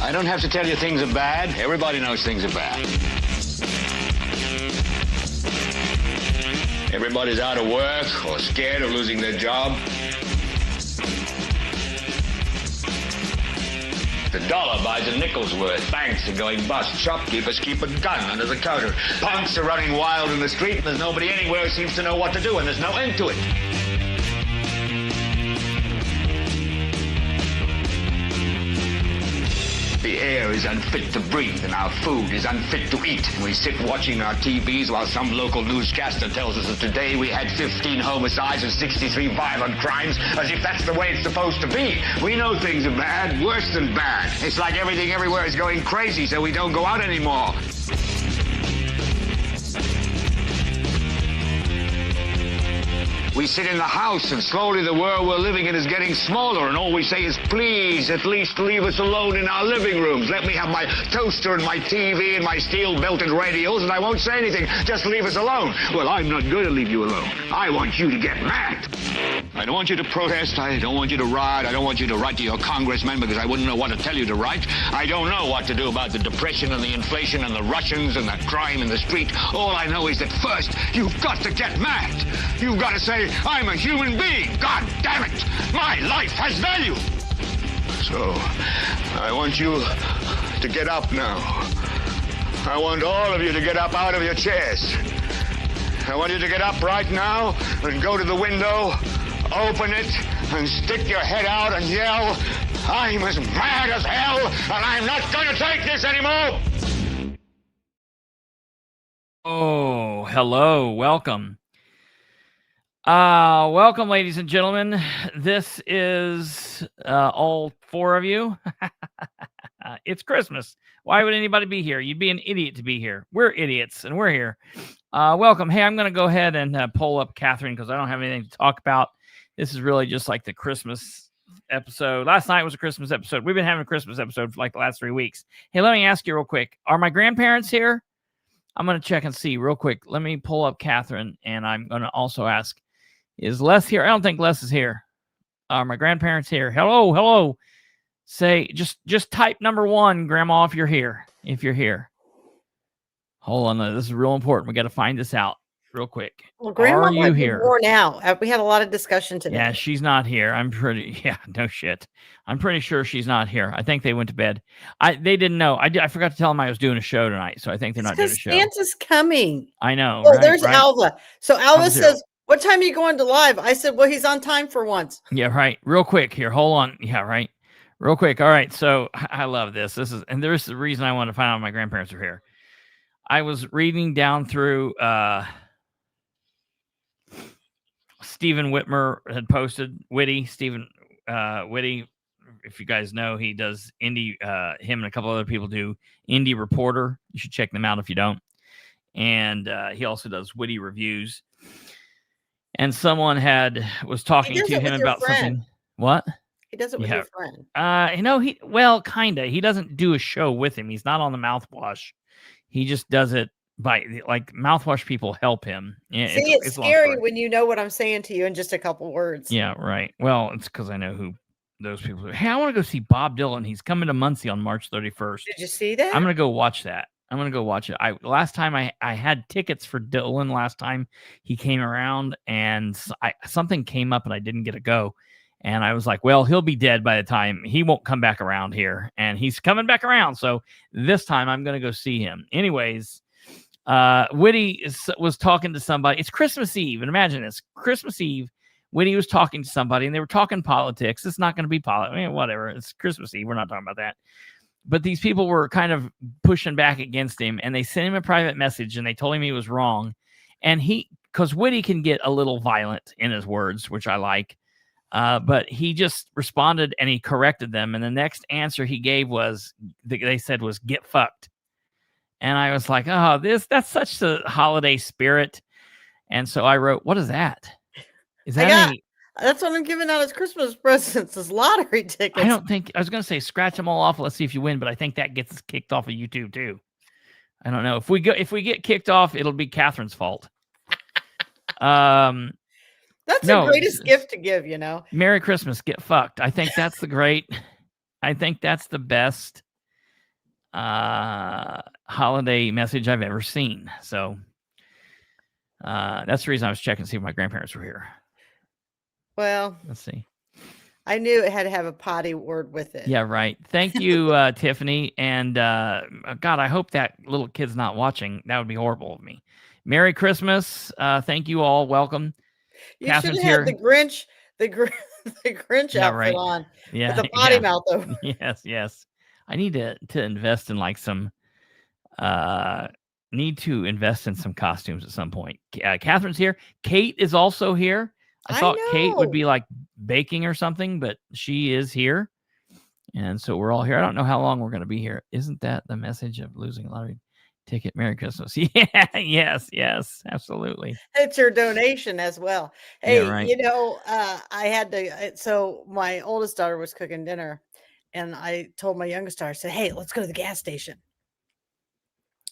I don't have to tell you things are bad. Everybody knows things are bad. Everybody's out of work or scared of losing their job. The dollar buys a nickel's worth. Banks are going bust. Shopkeepers keep a gun under the counter. Punks are running wild in the street, and there's nobody anywhere who seems to know what to do, and there's no end to it. The air is unfit to breathe, and our food is unfit to eat. We sit watching our TVs while some local newscaster tells us that today we had 15 homicides and 63 violent crimes, as if that's the way it's supposed to be. We know things are bad, worse than bad. It's like everything everywhere is going crazy, so we don't go out anymore. We sit in the house, and slowly the world we're living in is getting smaller, and all we say is, please, at least leave us alone in our living rooms. Let me have my toaster and my TV and my steel-belted radios, and I won't say anything. Just leave us alone. Well, I'm not going to leave you alone. I want you to get mad. I don't want you to protest. I don't want you to riot. I don't want you to write to your congressman, because I wouldn't know what to tell you to write. I don't know what to do about the depression and the inflation and the Russians and the crime in the street. All I know is that first, you've got to get mad. You've got to say, I'm a human being. God damn it. My life has value. So, I want you to get up now. I want all of you to get up out of your chairs. I want you to get up right now and go to the window, open it, and stick your head out and yell, I'm as mad as hell, and I'm not going to take this anymore. Oh, hello. Welcome. Welcome, ladies and gentlemen. This is all four of you. It's Christmas. Why would anybody be here? You'd be an idiot to be here. We're idiots, and we're here. Welcome. Hey, I'm going to go ahead and pull up Katherine because I don't have anything to talk about. This is really just like the Christmas episode. Last night was a Christmas episode. We've been having a Christmas episode for like the last 3 weeks. Hey, let me ask you real quick. Are my grandparents here? I'm going to check and see real quick. Let me pull up Katherine, and I'm going to also ask, is Les here? I don't think Les is here. Are my grandparents here? Hello, hello. Say, just type number 1, Grandma, if you're here. If you're here. Hold on, this is real important. We got to find this out real quick. Well, Grandma are you here? Worn out. We had a lot of discussion today. Yeah, she's not here. No shit. I'm pretty sure she's not here. I think they went to bed. They didn't know. I forgot to tell them I was doing a show tonight, so I think they're not doing a show. Santa's coming. I know. Oh, right, there's right. Alva. So Alva says, what time are you going to live? I said, well, he's on time for once. Yeah, right. Real quick here. Hold on. Yeah, right. Real quick. All right. So I love this. And there's the reason I wanted to find out my grandparents are here. I was reading down through Stephen Whitmer had posted Stephen Whitty. If you guys know, he does indie, him and a couple other people do Indie Reporter. You should check them out if you don't. And he also does witty reviews. And someone was talking to him about something. What? He does it with your friend. Kinda. He doesn't do a show with him. He's not on the mouthwash. He just does it by mouthwash people help him. Yeah, see, it's scary when you know what I'm saying to you in just a couple words. Yeah, right. Well, it's because I know who those people are. Hey, I want to go see Bob Dylan. He's coming to Muncie on March 31st. Did you see that? I'm going to go watch that. I'm going to go watch it. Last time I had tickets for Dylan last time he came around, and something came up and I didn't get to go. And I was like, well, he'll be dead by the time. He won't come back around here. And he's coming back around. So this time I'm going to go see him. Anyways, Whitty was talking to somebody. It's Christmas Eve. And imagine this. Christmas Eve, Whitty was talking to somebody, and they were talking politics. It's not going to be politics. I mean, whatever. It's Christmas Eve. We're not talking about that. But these people were kind of pushing back against him, and they sent him a private message, and they told him he was wrong. And because Whitty can get a little violent in his words, which I like, but he just responded and he corrected them. And the next answer he gave they said was "get fucked." And I was like, oh, that's such the holiday spirit. And so I wrote, what is that? Is that that's what I'm giving out as Christmas presents, is lottery tickets. I don't think I was going to say scratch them all off. Let's see if you win, but I think that gets us kicked off of YouTube too. I don't know if we get kicked off, it'll be Catherine's fault. That's the greatest gift to give, Merry Christmas, get fucked. I think that's the best. holiday message I've ever seen. So that's the reason I was checking to see if my grandparents were here. Well, let's see. I knew it had to have a potty word with it. Yeah, right. Thank you, Tiffany. And God, I hope that little kid's not watching. That would be horrible of me. Merry Christmas. Thank you all. Welcome. You Catherine's should have here. the Grinch, the Grinch outfit on with a potty mouth over. Yes. I need to invest in like some need to invest in some costumes at some point. Catherine's here. Kate is also here. I thought Kate would be like baking or something, but she is here. And so we're all here. I don't know how long we're going to be here. Isn't that the message of losing a lottery ticket? Merry Christmas. Yeah, yes, absolutely. It's your donation as well. Hey, Yeah, right. I had to, so my oldest daughter was cooking dinner and I told my youngest daughter, I said, hey, let's go to the gas station.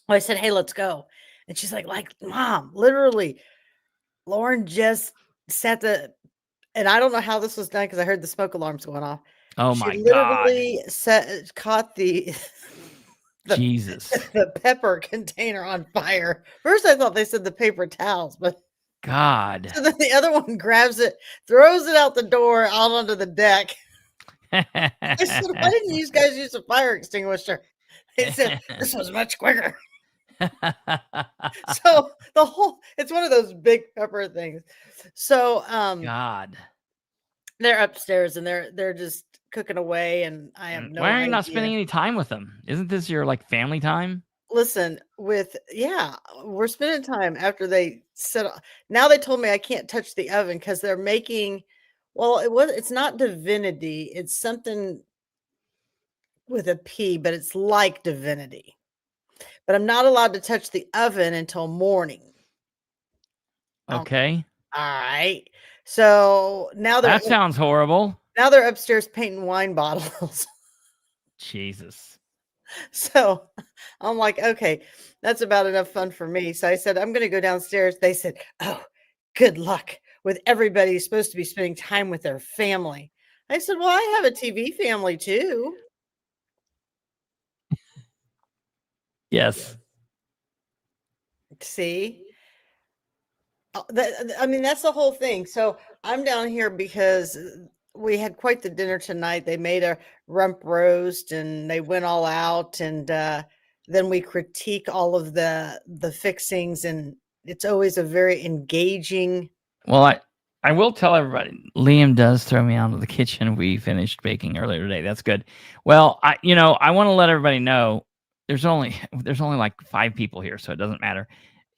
Well, I said, hey, let's go. And she's like, Mom, literally, Lauren just set and I don't know how this was done because I heard the smoke alarms going off. Oh she my literally God. Caught the Jesus. the pepper container on fire. First, I thought they said the paper towels, but God. So then the other one grabs it, throws it out the door, out onto the deck. I said, why didn't you guys use a fire extinguisher? They said, this was much quicker. So it's one of those big pepper things. So God, they're upstairs and they're just cooking away, and I have no idea. Why are you not spending any time with them? Isn't this your like family time? Listen, we're spending time after they set up. Now they told me I can't touch the oven because they're making, it's not divinity, it's something with a P, but it's like divinity. But I'm not allowed to touch the oven until morning. Okay. All right. So now that sounds horrible. Now they're upstairs painting wine bottles. Jesus. So I'm like, okay, that's about enough fun for me. So I said, I'm going to go downstairs. They said, oh, good luck with everybody who's supposed to be spending time with their family. I said, well, I have a TV family too. Yes. See? That's the whole thing. So I'm down here because we had quite the dinner tonight. They made a rump roast and they went all out, and then we critique all of the fixings, and it's always a very engaging. Well, I will tell everybody, Liam does throw me out of the kitchen. We finished baking earlier today. That's good. Well, I want to let everybody know there's only like 5 people here, so it doesn't matter.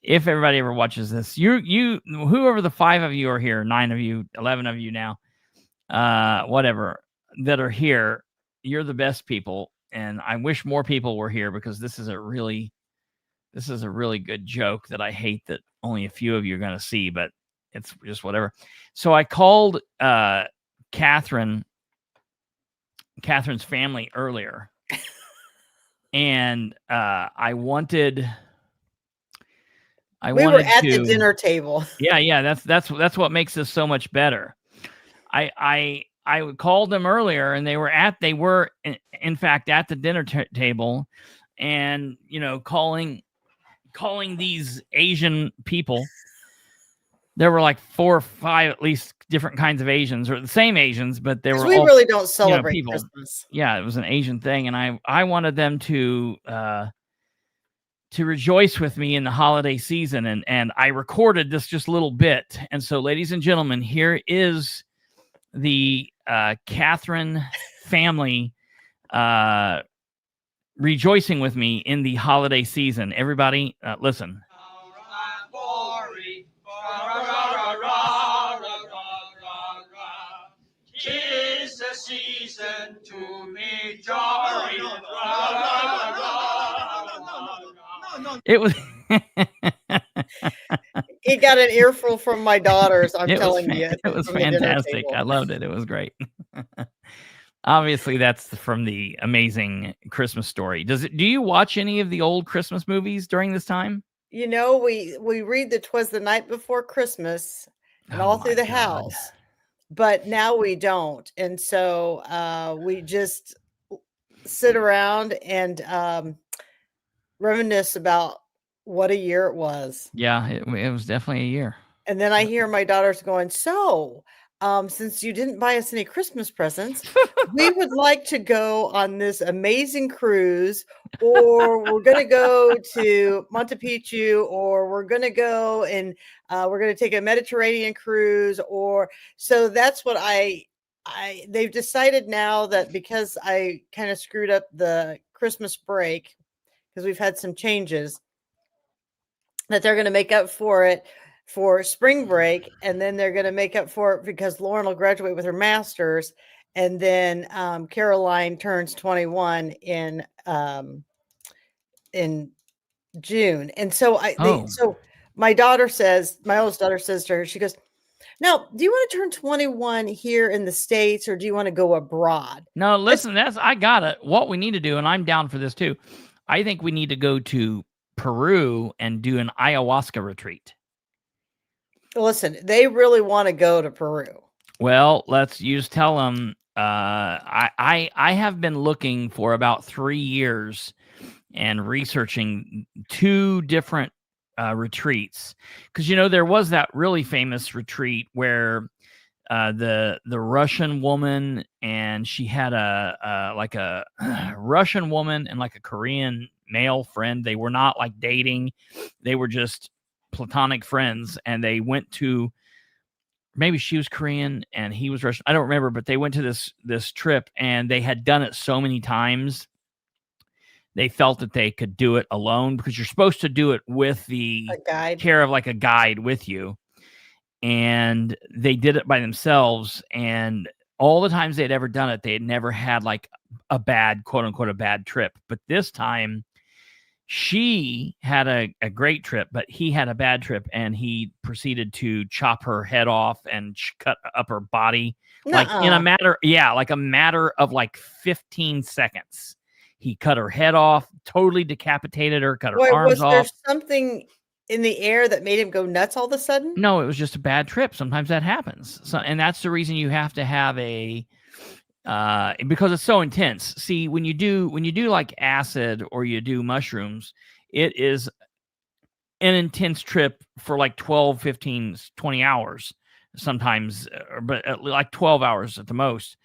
If everybody ever watches this, whoever the 5 of you are here, 9 of you, 11 of you now, whatever, that are here, you're the best people. And I wish more people were here because this is a really good joke that I hate that only a few of you are going to see, but it's just whatever. So I called Catherine's family earlier, and we were at the dinner table. Yeah. That's what makes this so much better. I called them earlier, and they were in fact at the dinner table, and calling these Asian people. There were like 4 or 5 at least different kinds of Asians, or the same Asians, but they were. We really don't celebrate Christmas. Yeah, it was an Asian thing, and I wanted them to rejoice with me in the holiday season, and I recorded this just a little bit. And so, ladies and gentlemen, here is the Katherine family rejoicing with me in the holiday season. Everybody, listen. Tis the season to be jolly. It was. It got an earful from my daughters. I'm telling you, it was fantastic. I loved it. It was great. Obviously, that's from the Amazing Christmas Story. Do you watch any of the old Christmas movies during this time? We read the 'Twas the Night Before Christmas and all through the house, but now we don't. And so we just sit around and reminisce about what a year it was. Yeah, it was definitely a year. And then I hear my daughters going, "So, since you didn't buy us any Christmas presents, we would like to go on this amazing cruise, or we're going to go to Monte Picchu, or we're going to go and we're going to take a Mediterranean cruise." Or so that's what they've decided now that because I kind of screwed up the Christmas break because we've had some changes, that they're going to make up for it for spring break, and then they're going to make up for it because Lauren will graduate with her master's, and then Caroline turns 21 in June. And so so my oldest daughter says to her, she goes, "Now, do you want to turn 21 here in the States, or do you want to go abroad?" No, listen, I got it. What we need to do, and I'm down for this too. I think we need to go to Peru and do an ayahuasca retreat. Listen, they really want to go to Peru. Well, you just tell them. I have been looking for about 3 years and researching 2 different retreats, because there was that really famous retreat where the Russian woman, and she had a Russian woman and like a Korean male friend. They were not like dating; they were just platonic friends, and they went to, maybe she was Korean and he was Russian. I don't remember, but they went to this trip, and they had done it so many times. They felt that they could do it alone, because you're supposed to do it with the care of like a guide with you. And they did it by themselves. And all the times they'd ever done it, they had never had like a bad, quote unquote, a bad trip. But this time she had a great trip, but he had a bad trip, and he proceeded to chop her head off and cut up her body like in a matter of like 15 seconds. He cut her head off, totally decapitated her, cut her arms off. Was there something in the air that made him go nuts all of a sudden? No, it was just a bad trip. Sometimes that happens. So, and that's the reason you have to have because it's so intense. See, when you do like acid or you do mushrooms, it is an intense trip for like 12, 15, 20 hours sometimes, but like 12 hours at the most.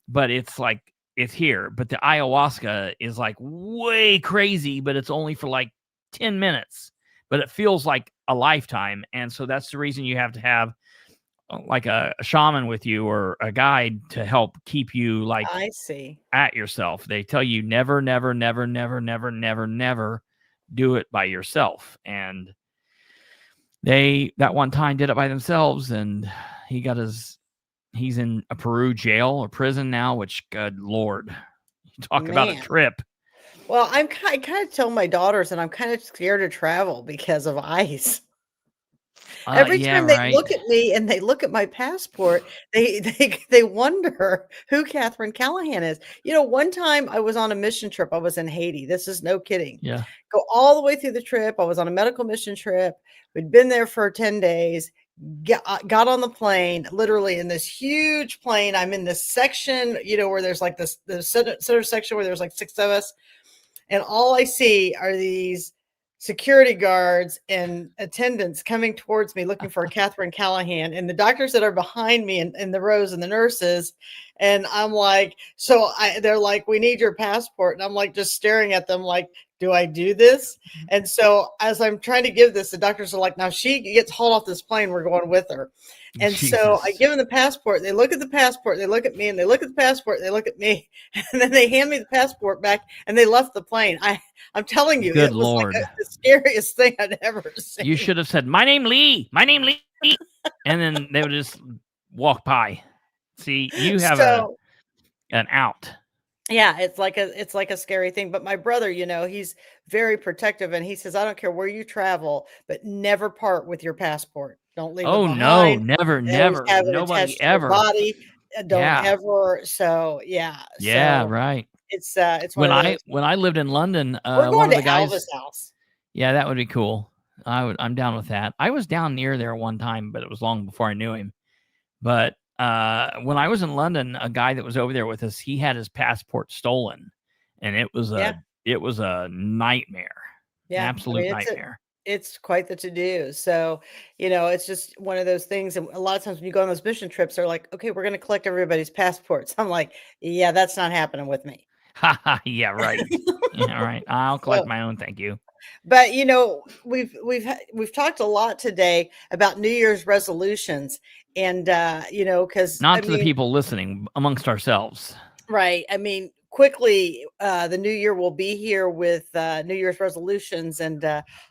But it's like, it's here. But the ayahuasca is like way crazy, but it's only for like 10 minutes, but it feels like a lifetime. And so that's the reason you have to have like a shaman with you or a guide to help keep you like at yourself. They tell you never do it by yourself. And they that one time did it by themselves, and he's in a Peru jail or prison now, which, good Lord, you talk about a trip. Well, I kind of tell my daughters, and I'm kind of scared to travel because of ICE. Every time they look at me and they look at my passport, they wonder who Catherine Callahan is. One time I was on a mission trip. I was in Haiti. This is no kidding. Yeah. Go all the way through the trip. I was on a medical mission trip. We'd been there for 10 days. Got on the plane, literally in this huge plane. I'm in this section, where there's like the center section where there's like 6 of us. And all I see are these security guards and attendants coming towards me looking for Catherine Callahan, and the doctors that are behind me in the rows, and the nurses. And I'm like, they're like, "We need your passport." And I'm like, just staring at them like, do I do this? And so as I'm trying to give this, the doctors are like, "Now she gets hauled off this plane, we're going with her." And so I give them the passport. They look at the passport, they look at me, and they look at the passport, they look at me, and then they hand me the passport back, and they left the plane. I'm telling you, good it was Lord, like the scariest thing I'd ever seen. You should have said, "My name Lee," and then they would just walk by. See, you have an out. Yeah, it's like a scary thing. But my brother, he's very protective, and he says, "I don't care where you travel, but never part with your passport. Don't leave it behind. No, never. Nobody ever. Body. Don't ever." So yeah. Yeah, so right. It's when I lived in London, we're going to Elvis' house. Yeah, that would be cool. I'm down with that. I was down near there one time, but it was long before I knew him. But when I was in London, a guy that was over there with us, he had his passport stolen, and it was Yeah. a nightmare, Yeah. I absolute mean, nightmare. it's quite the to do. So, it's just one of those things. And a lot of times when you go on those mission trips, they're like, okay, we're going to collect everybody's passports. I'm like, yeah, that's not happening with me. Yeah, right. Yeah, right. I'll collect So, my own, thank you. but we've talked a lot today about New Year's resolutions, and because Not to the people listening, amongst ourselves. right. I mean, quickly, the new year will be here with New Year's resolutions and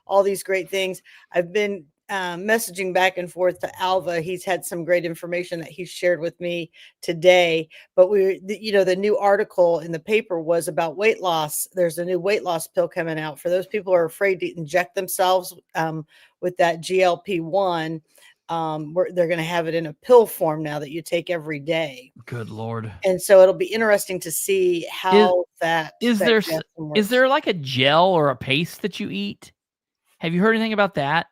all these great things. I've been messaging back and forth to Alva. He's had some great information that he's shared with me today. But the new article in the paper was about weight loss. There's a new weight loss pill coming out for those people who are afraid to inject themselves with that GLP-1. Where they're going to have it in a pill form now that you take every day. Good Lord. And so it'll be interesting to see how is there like a gel or a paste that you eat? Have you heard anything about that?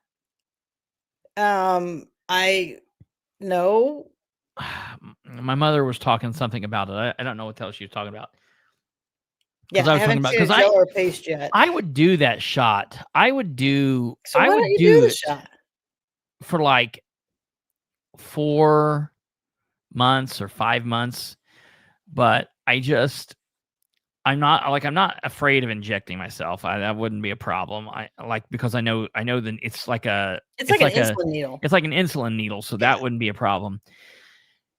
I know. My mother was talking something about it. I don't know what the hell she was talking about. Yeah, I haven't seen a gel or paste yet. I would do that shot. I would do. So I why would don't you do the it shot? for like 4 months or 5 months, but I'm not afraid of injecting myself. That wouldn't be a problem. Because I know that it's like an insulin needle. It's like an insulin needle, so that wouldn't be a problem.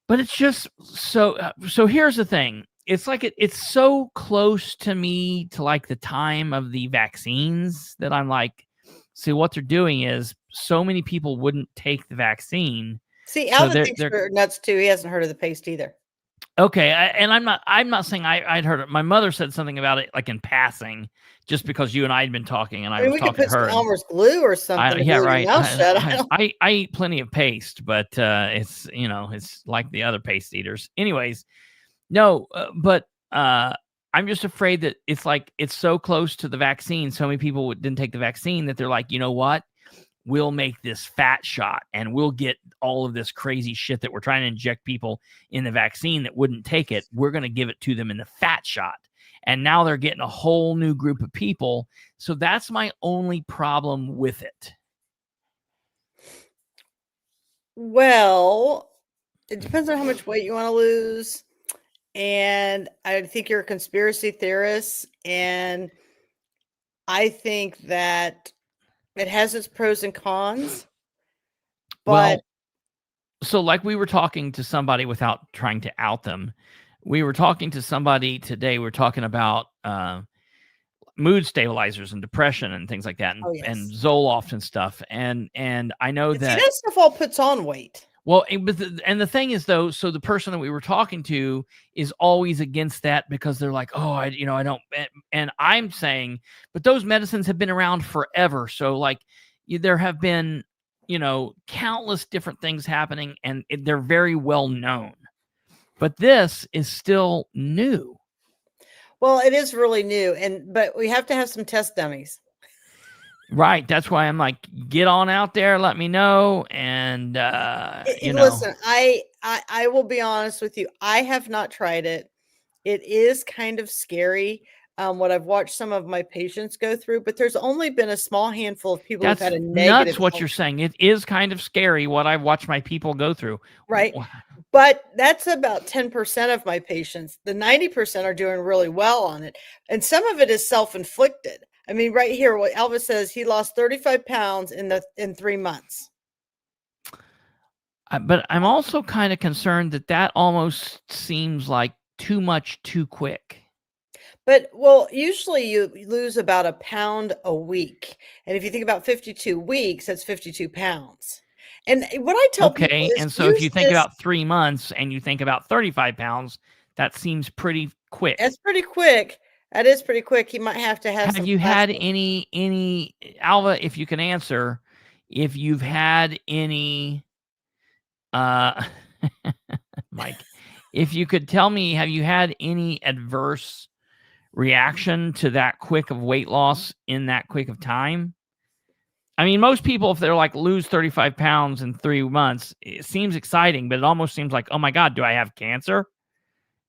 But it's just so here's the thing. It's like it's so close to me to like the time of the vaccines that I'm like, see what they're doing is so many people wouldn't take the vaccine. See, Alvin thinks we're nuts too. He hasn't heard of the paste either. Okay, and I'm not saying I'd heard it. My mother said something about it like in passing, just because you and I had been talking, and I was talking to her. We could put some Elmer's glue or something. I eat plenty of paste, but it's it's like the other paste eaters. Anyways, no, but I'm just afraid that it's like it's so close to the vaccine. So many people didn't take the vaccine that they're like, you know what? We'll make this fat shot and we'll get all of this crazy shit that we're trying to inject people in the vaccine that wouldn't take it. We're going to give it to them in the fat shot. And now they're getting a whole new group of people. So that's my only problem with it. Well, it depends on how much weight you want to lose. And I think you're a conspiracy theorist. And I think that it has its pros and cons. But so like we were talking to somebody without trying to out them. We were talking to somebody today. We're talking about mood stabilizers and depression and things like that, and Zoloft and stuff. And I know that stuff all puts on weight. Well, and the thing is though, so the person that we were talking to is always against that because they're like, oh, I don't, and I'm saying, but those medicines have been around forever. So like there have been, countless different things happening and they're very well known, but this is still new. Well, it is really new. But we have to have some test dummies. Right. That's why I'm like, get on out there. Let me know. And, listen, I will be honest with you. I have not tried it. It is kind of scary. What I've watched some of my patients go through, but there's only been a small handful of people who've had a negative. That's what you're saying. It is kind of scary what I've watched my people go through. Right. But that's about 10% of my patients. The 90% are doing really well on it. And some of it is self-inflicted. I mean, right here, what Elvis says, he lost 35 pounds in 3 months. But I'm also kind of concerned that almost seems like too much too quick. But, well, usually you lose about a pound a week. And if you think about 52 weeks, that's 52 pounds. And what I tell people is, and so if you think about 3 months and you think about 35 pounds, that seems pretty quick. That's pretty quick. That is pretty quick. He might have to have. Have you had any Alva? If you can answer, if you've had any, Mike, if you could tell me, have you had any adverse reaction to that quick of weight loss in that quick of time? I mean, most people, if they're like lose 35 pounds in 3 months, it seems exciting, but it almost seems like, oh my God, do I have cancer?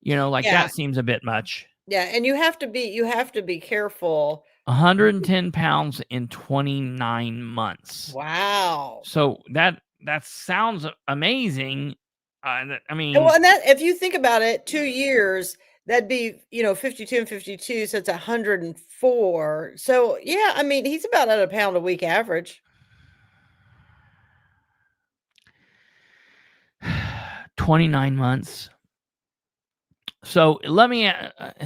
That seems a bit much. Yeah, and you have to be careful. 110 pounds in 29 months. Wow. So that sounds amazing. I And mean, well, and that if you think about it, 2 years, that'd be, 52 and 52, so it's 104. So, yeah, I mean, he's about at a pound a week average. 29 months. So let me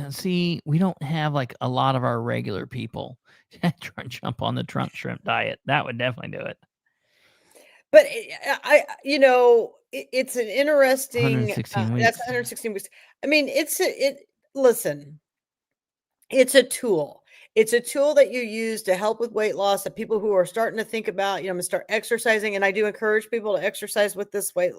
see. We don't have like a lot of our regular people try and jump on the trunk shrimp diet. That would definitely do it. But it's an interesting, 116 that's weeks. 116 weeks. I mean, listen, it's a tool. It's a tool that you use to help with weight loss, that people who are starting to think about, I'm gonna start exercising. And I do encourage people to exercise with the weight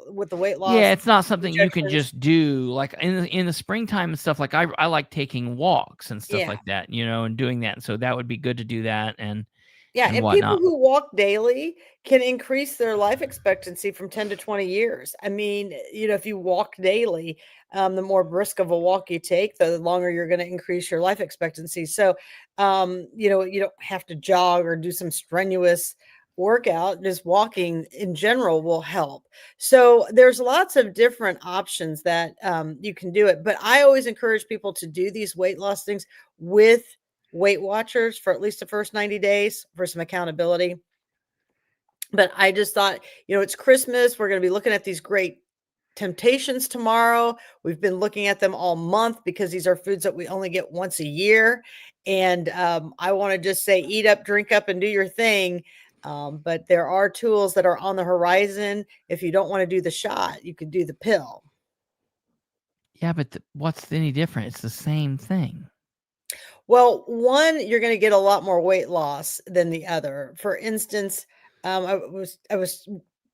Yeah, loss it's not something you can injections. just do like in the springtime and stuff. Like I like taking walks and stuff Yeah. like that, and doing that. So that would be good to do that and Yeah, and people whatnot. who walk daily can increase their life expectancy from 10 to 20 years. I mean, if you walk daily, the more brisk of a walk you take, the longer you're going to increase your life expectancy. So, you don't have to jog or do some strenuous workout. Just walking in general will help. So, there's lots of different options that you can do it. But I always encourage people to do these weight loss things with Weight Watchers for at least the first 90 days for some accountability. But I just thought, it's Christmas. We're going to be looking at these great temptations tomorrow. We've been looking at them all month because these are foods that we only get once a year. And I want to just say, eat up, drink up, and do your thing. But there are tools that are on the horizon. If you don't want to do the shot, you could do the pill. Yeah, but what's any different? It's the same thing. Well, one, you're going to get a lot more weight loss than the other. For instance, I was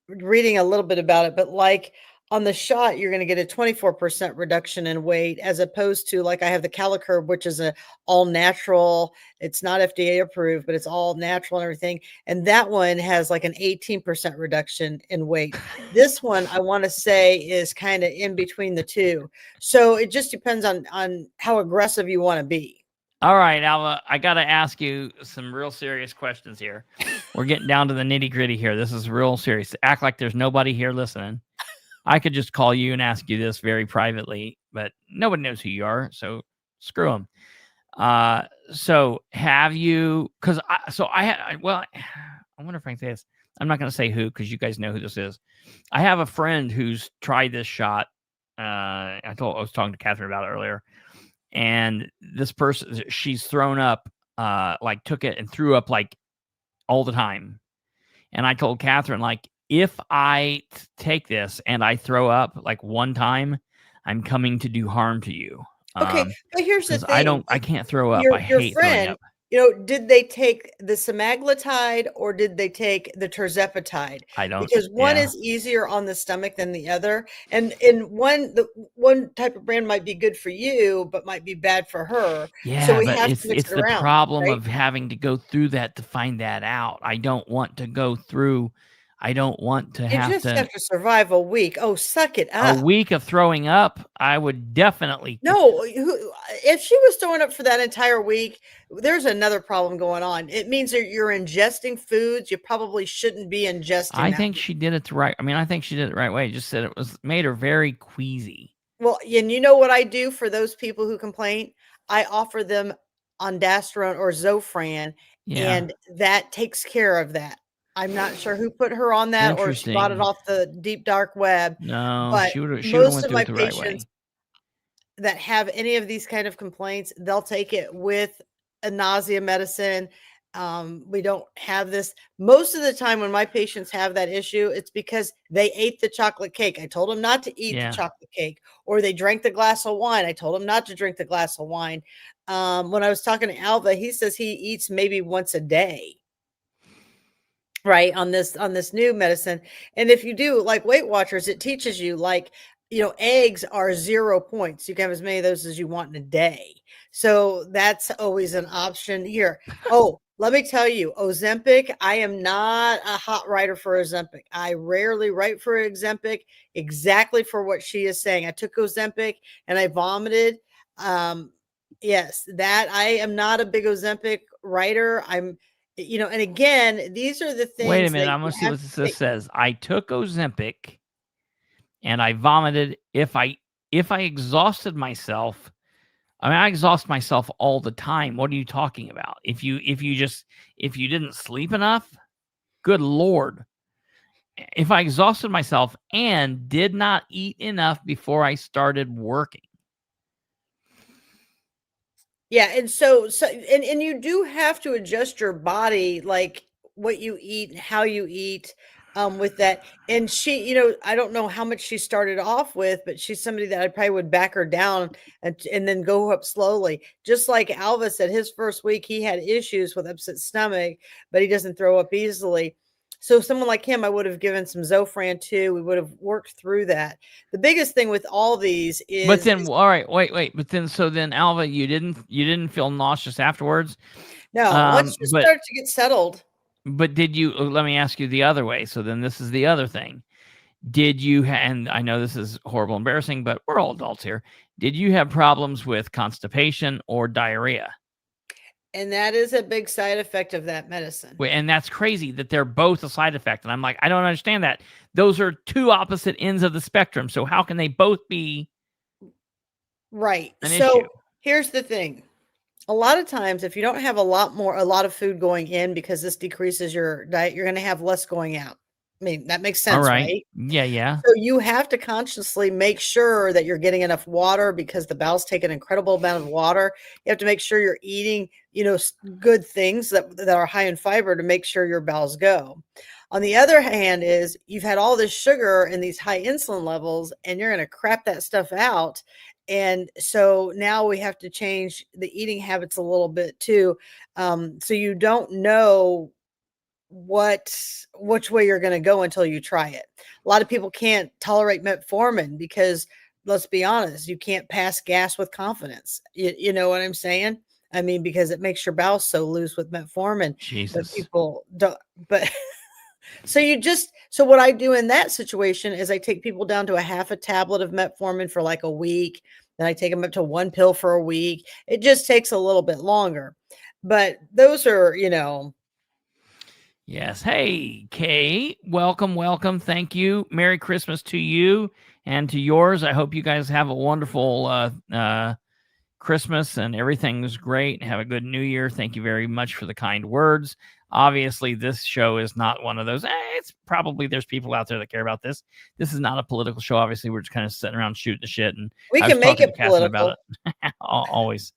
reading a little bit about it, but like on the shot, you're going to get a 24% reduction in weight, as opposed to, like, I have the Calicurb, which is a all natural. It's not FDA approved, but it's all natural and everything. And that one has like an 18% reduction in weight. This one, I want to say, is kind of in between the two. So it just depends on how aggressive you want to be. All right, Alva, I got to ask you some real serious questions here. We're getting down to the nitty gritty here. This is real serious. Act like there's nobody here listening. I could just call you and ask you this very privately, but nobody knows who you are, so screw them. So have you? Because I wonder if I can say this. I'm not going to say who, because you guys know who this is. I have a friend who's tried this shot. I was talking to Catherine about it earlier. And this person, she's thrown up, like took it and threw up like all the time. And I told Catherine, like, if I take this and I throw up like one time, I'm coming to do harm to you. Okay, but here's the 'Cause thing. I can't throw up. Your I hate throwing friend, up. did they take the semaglutide or did they take the tirzepatide? I don't. Because one Yeah. is easier on the stomach than the other. And the one type of brand might be good for you, but might be bad for her. So Yeah, we but have to mix it's it the around, problem right? of having to go through that to find that out. I don't want to go through. I don't want to You have just to. have to survive a week. Oh, suck it A up. week of throwing up, I would definitely. No, if she was throwing up for that entire week, there's another problem going on. It means that you're ingesting foods you probably shouldn't be ingesting I that think week. she did it the right. I mean, I think she did it the right way. Just said it was made her very queasy. Well, and you know what I do for those people who complain? I offer them ondansetron or Zofran, Yeah, and that takes care of that. I'm not sure who put her on that or she bought it interesting. off the deep dark web, No, but she would have most went of through my it the right patients way. that have any of these kind of complaints, they'll take it with a nausea medicine. We don't have this. Most of the time when my patients have that issue, it's because they ate the chocolate cake. I told them not to eat the Yeah, chocolate cake, or they drank the glass of wine. I told them not to drink the glass of wine. When I was talking to Alva, he says he eats maybe once a day, right, on this new medicine. And if you do like Weight Watchers, it teaches you, like, eggs are 0 points. You can have as many of those as you want in a day. So that's always an option here. Oh, let me tell you, Ozempic, I am not a hot writer for Ozempic. I rarely write for Ozempic, exactly for what she is saying. I took Ozempic and I vomited. Yes, that I am not a big Ozempic writer. I'm, and again, these are the Wait a things minute. that I'm you going to see have what to this says. I took Ozempic and I vomited. If I exhausted myself, I mean, I exhaust myself all the time. What are you talking about? If you didn't sleep enough, good Lord. If I exhausted myself and did not eat enough before I started working. Yeah, and so you do have to adjust your body, like what you eat and how you eat, with that. And she, I don't know how much she started off with, but she's somebody that I probably would back her down and then go up slowly. Just like Alva said, his first week he had issues with upset stomach, but he doesn't throw up easily. So someone like him, I would have given some Zofran too. We would have worked through that. The biggest thing with all these But is then, all right, wait. But then, Alva, you didn't feel nauseous afterwards. no, once you But start to get settled. did you? Let me ask you the other way. So then, this is the other thing. Did you? And I know this is horrible, embarrassing, but we're all adults here. Did you have problems with constipation or diarrhea? And that is a big side effect of that medicine. And that's crazy that they're both a side effect. And I'm like, I don't understand that. Those are two opposite ends of the spectrum. So how can they both be Right. an So issue? here's the thing. A lot of times, if you don't have a lot of food going in because this decreases your diet, you're going to have less going out. I mean, that makes All sense, right. right? Yeah. So you have to consciously make sure that you're getting enough water because the bowels take an incredible amount of water. You have to make sure you're eating, good things that are high in fiber to make sure your bowels go. On the other hand, is you've had all this sugar and these high insulin levels, and you're going to crap that stuff out. And so now we have to change the eating habits a little bit too. So you don't know which way you're going to go until you try it. A lot of people can't tolerate metformin because, let's be honest, you can't pass gas with confidence. You know what I'm saying? I mean, because it makes your bowels so loose with metformin. But Jesus. people don't. But so what I do in that situation is I take people down to a half a tablet of metformin for like a week. Then I take them up to one pill for a week. It just takes a little bit longer. But those are, Yes. Hey, Kay. Welcome. Thank you. Merry Christmas to you and to yours. I hope you guys have a wonderful Christmas and everything's great. Have a good New Year. Thank you very much for the kind words. Obviously, this show is not one of those. It's probably there's people out there that care about this. This is not a political show. Obviously, we're just kind of sitting around shooting the shit. And we I was can make talking it to Catherine political. about it. Always.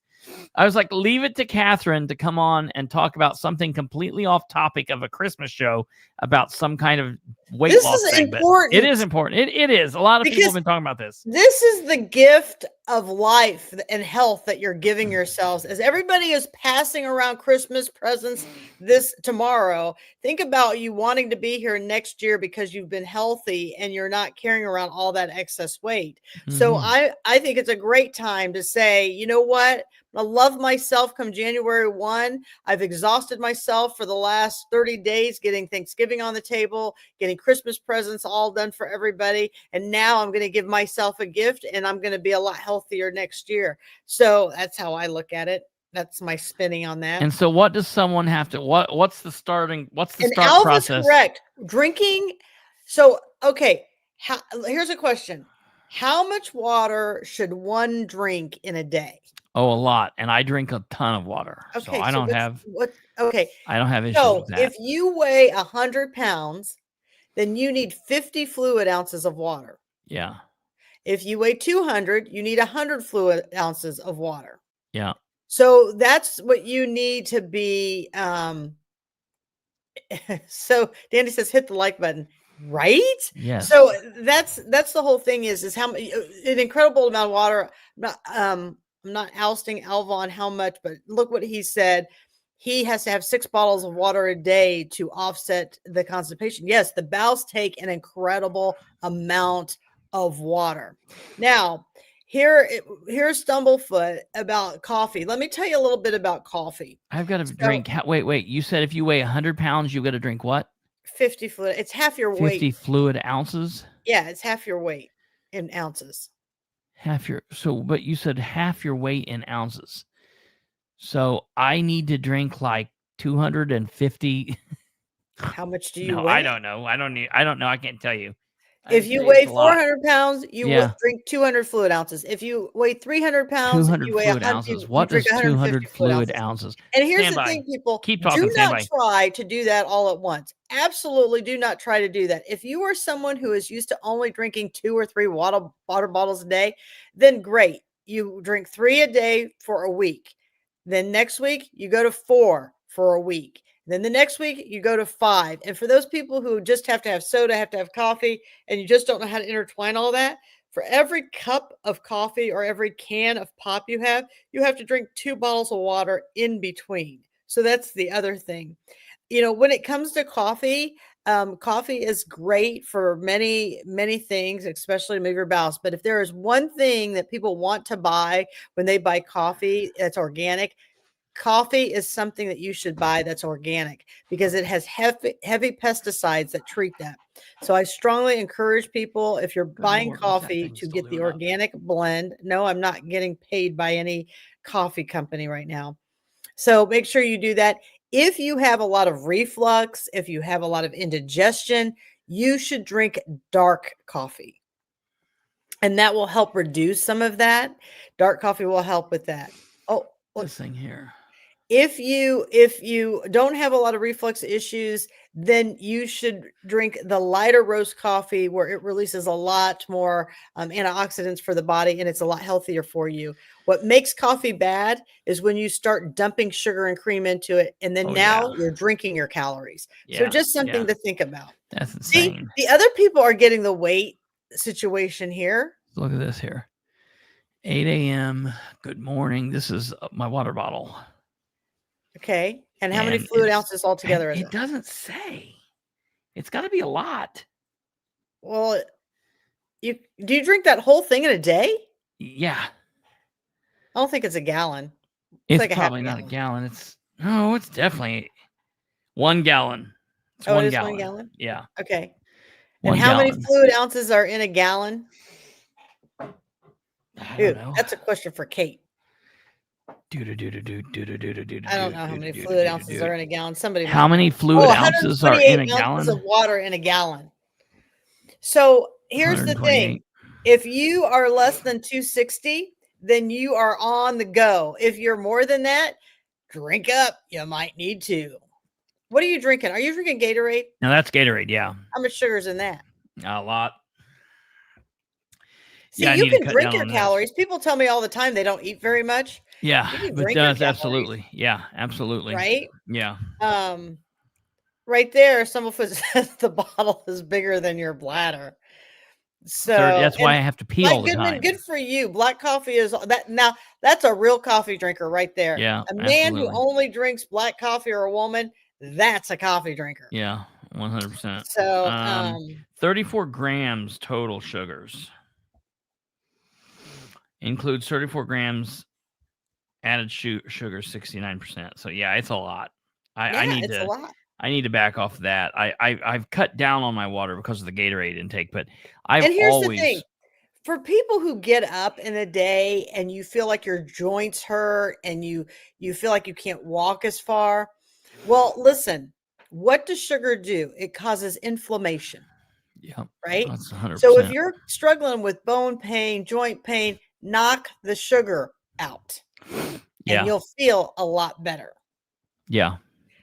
I was like, leave it to Catherine to come on and talk about something completely off topic of a Christmas show about some kind of weight This loss is thing. But important. it is important. It is. A lot of people have Because been talking about this. this is the gift of life and health that you're giving yourselves. As everybody is passing around Christmas presents this tomorrow, think about you wanting to be here next year because you've been healthy and you're not carrying around all that excess weight. So Mhm. I think it's a great time to say, you know what? I love myself come January 1. I've exhausted myself for the last 30 days getting Thanksgiving on the table, getting Christmas presents all done for everybody. And now I'm going to give myself a gift and I'm going to be a lot healthier next year. So that's how I look at it. That's my spinning on that. And so what does someone have to what's the start And process? Alva's correct. Drinking. So, okay. Here's a question. How much water should one drink in a day? Oh, a lot. And I drink a ton of water. So Okay. I don't have issues So with that. if you weigh 100 pounds, then you need 50 fluid ounces of water. Yeah. If you weigh 200, you need 100 fluid ounces of water. Yeah. So that's what you need to be. So Danny says, hit the like button, right? Yes. So that's the whole thing is how much, an incredible amount of water. I'm not ousting Alva on how much, but look what he said. He has to have 6 bottles of water a day to offset the constipation. Yes, the bowels take an incredible amount of water. Now, here's Stumblefoot about coffee. Let me tell you a little bit about coffee. I've got to drink. Wait. You said if you weigh 100 pounds, you've got to drink what? 50 fluid. It's half your 50 weight. fluid ounces? Yeah, it's half your weight in ounces. But you said half your weight in ounces. So I need to drink like 250. How much do you No, weigh? I don't know. I don't know. I can't tell you. If I'd you say weigh it's a lot. 400 pounds, you Yeah. drink 200 fluid ounces. If you weigh 300 pounds, 200 you weigh fluid 100, ounces. you What drink does 150 200 fluid ounces. ounces? And here's Stand the by. thing, people, Keep do talking. Stand not by. try to do that all at once. Absolutely do not try to do that. If you are someone who is used to only drinking 2 or 3 water bottles a day, then great. You drink 3 a day for a week. Then next week, you go to 4 for a week. Then the next week, you go to 5. And for those people who just have to have soda, have to have coffee, and you just don't know how to intertwine all that, for every cup of coffee or every can of pop you have to drink 2 bottles of water in between. So that's the other thing. When it comes to coffee, coffee is great for many, many things, especially to move your bowels. But if there is one thing that people want to buy when they buy coffee that's organic, coffee is something that you should buy that's organic because it has heavy pesticides that treat that. So I strongly encourage people, if you're buying Lord, what's that coffee, thing to still get the doing up? organic blend. No, I'm not getting paid by any coffee company right now. So make sure you do that. If you have a lot of reflux, if you have a lot of indigestion, you should drink dark coffee. And that will help reduce some of that. Dark coffee will help with that. Oh, look. This thing here. If you don't have a lot of reflux issues, then you should drink the lighter roast coffee where it releases a lot more antioxidants for the body and it's a lot healthier for you. What makes coffee bad is when you start dumping sugar and cream into it, and then Oh, now yeah. you're drinking your calories. So Yeah. just something Yeah. to think about. That's See, insane. the other people are getting the weight situation here. Look at this here. 8 a.m. Good morning. This is my water bottle. Okay. And how many And fluid ounces altogether is it it? doesn't say. It's got to be a lot. Well, do you drink that whole thing in a day? Yeah. I don't think it's a gallon. It's like a half probably a not a gallon. gallon. It's definitely 1 gallon. It's Oh, it 1 is 1 gallon. gallon? Yeah. Okay. And 1 how many gallon. fluid ounces are in a gallon? I Ooh, don't know. that's a question for Kate. I I don't know how many fluid ounces are in a gallon. Somebody How might know. many fluid Oh, ounces are in a 128 ounces gallon? of water in a gallon. So here's the thing. 128. If you are less than 260, then you are on the go. If you're more than that, drink up. You might need to. What are you drinking? Are you drinking Gatorade? Now that's Gatorade. Yeah. How much sugar is in that? A lot. See, Yeah, I you need to can cut drink down your on this. calories. People tell me all the time they don't eat very much. Yeah, You can but drink your does calories, absolutely. Yeah, absolutely. right? Yeah. Right there, someone says the bottle is bigger than your bladder. So, That's why I have to pee all Mike the Goodman, time. good for you. Black coffee is that now. That's a real coffee drinker right there. Yeah, A man who absolutely. only drinks black coffee, or a woman, that's a coffee drinker. Yeah, 100%. So, 34 grams total sugars. Includes 34 grams added sugar, 69%. So yeah, it's a lot. I need it's to a lot. I need to back off that. I've cut down on my water because of the Gatorade intake, but I've And here's always the thing. For people who get up in a day and you feel like your joints hurt and you feel like you can't walk as far, well, listen, what does sugar do? It causes inflammation, yeah, right? that's 100%. So if you're struggling with bone pain, joint pain, knock the sugar out yeah, and you'll feel a lot better. yeah,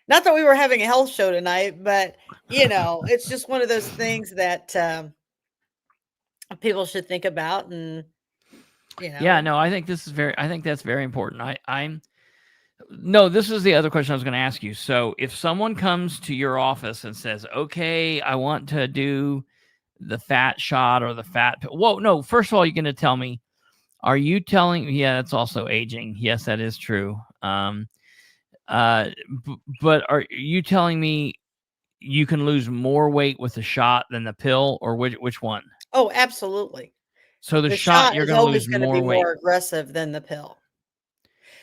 Not that we were having a health show tonight, but it's just one of those things that people should think about. And yeah. No, I think that's very important. No, this is the other question I was going to ask you. So if someone comes to your office and says, okay, I want to do the fat shot or the fat pill. Whoa, no, first of all, you're going to tell me, are you telling, yeah, it's also aging. Yes, that is true. But are you telling me you can lose more weight with the shot than the pill, or which one? Oh, absolutely. So the shot you're is going to always lose going to be more weight. more aggressive than the pill.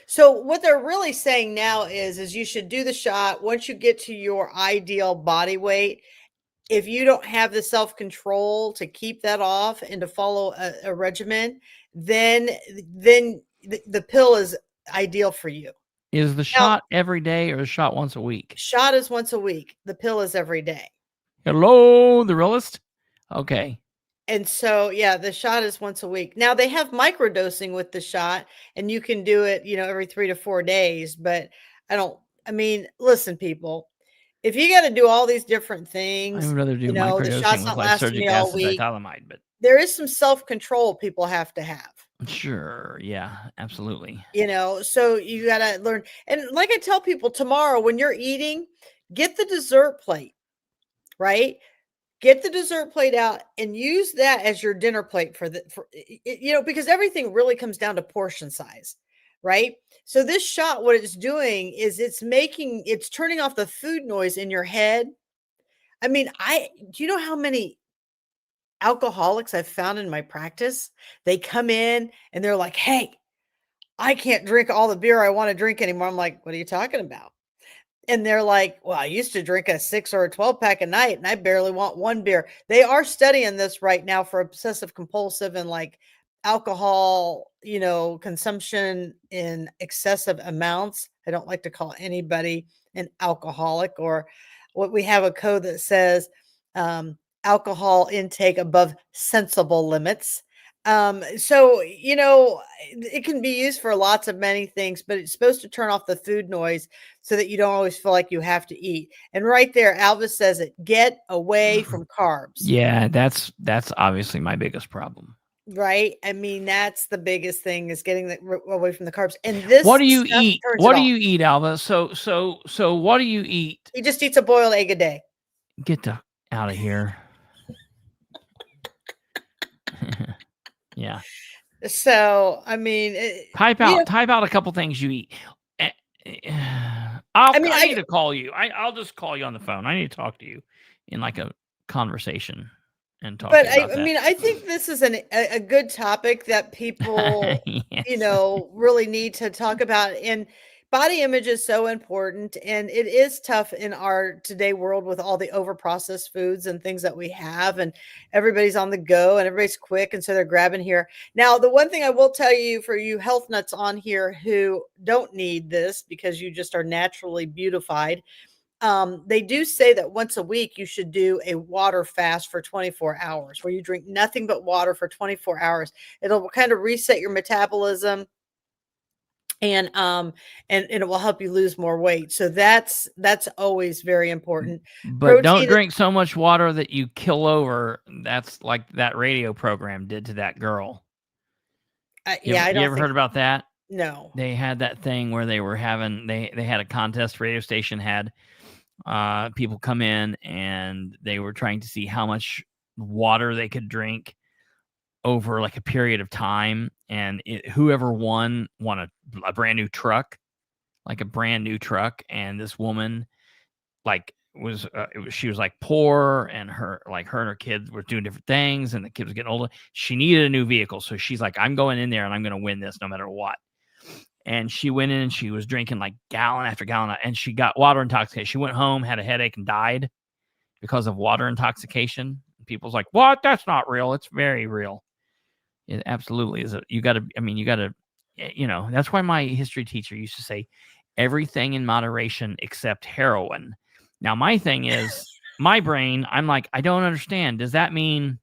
So what they're really saying now is you should do the shot once you get to your ideal body weight. If you don't have the self-control to keep that off and to follow a regimen, then the pill is ideal for you. Is the shot every day or the shot once a week? Shot is once a week. The pill is every day. Hello, the realist. Okay. And so, yeah, the shot is once a week. Now they have microdosing with the shot, and you can do it, every 3 to 4 days. But I mean, listen, people, if you got to do all these different I things, would rather do the microdosing shot's with not lasting me lysergic all acid week. diethylamide, but There is some self-control people have to have. sure, yeah, absolutely. So you got to learn. And like I tell people, tomorrow when you're eating, get the dessert plate, right? Get the dessert plate out and use that as your dinner plate because everything really comes down to portion size, right? So this shot, what it's doing is it's turning off the food noise in your head. I mean, do you know how many alcoholics I've found in my practice? They come in and they're like, "Hey, I can't drink all the beer I want to drink anymore." I'm like, "What are you talking about?" And they're like, "Well, I used to drink a 6 or a 12 pack a night and I barely want one beer." They are studying this right now for obsessive compulsive and like alcohol, consumption in excessive amounts. I don't like to call anybody an alcoholic, or what we have a code that says alcohol intake above sensible limits. So, it can be used for lots of many things, but it's supposed to turn off the food noise so that you don't always feel like you have to eat. And right there, Alvis says it, get away from carbs. Yeah, that's obviously my biggest problem. Right? I mean, that's the biggest thing, is getting away from the carbs. And What do you stuff eat? turns What it do off. you eat, Alva? So what do you eat? He just eats a boiled egg a day. Get the out of here. Yeah. So, I mean, Type out a couple things you eat. I need to call you. I'll just call you on the phone. I need to talk to you in like a conversation and talk but to you about I that. mean, I think this is a good topic that people, Yes. really need to talk about. And body image is so important, and it is tough in our today world with all the over processed foods and things that we have, and everybody's on the go and everybody's quick, and so they're grabbing here. Now, the one thing I will tell you, for you health nuts on here who don't need this because you just are naturally beautified, they do say that once a week you should do a water fast for 24 hours, where you drink nothing but water for 24 hours. It'll kind of reset your metabolism, and it will help you lose more weight. So that's always very important. But don't Protein, drink so much water that you kill over. That's like that radio program did to that girl. You ever heard about that? No. They had that thing where they were having they had a contest. Radio station had people come in and they were trying to see how much water they could drink over like a period of time, and whoever won a brand new truck, and this woman like she was like poor, and her and her kids were doing different things, and the kids were getting older. She needed a new vehicle, so she's like, I'm going in there and I'm going to win this no matter what. And she went in and she was drinking like gallon after gallon, and she got water intoxication. She went home, had a headache, and died because of water intoxication. People's like, what? That's not real. It's very real. It absolutely is. You got to, that's why my history teacher used to say everything in moderation except heroin. Now, my thing is, my brain, I'm like, I don't understand. Does that mean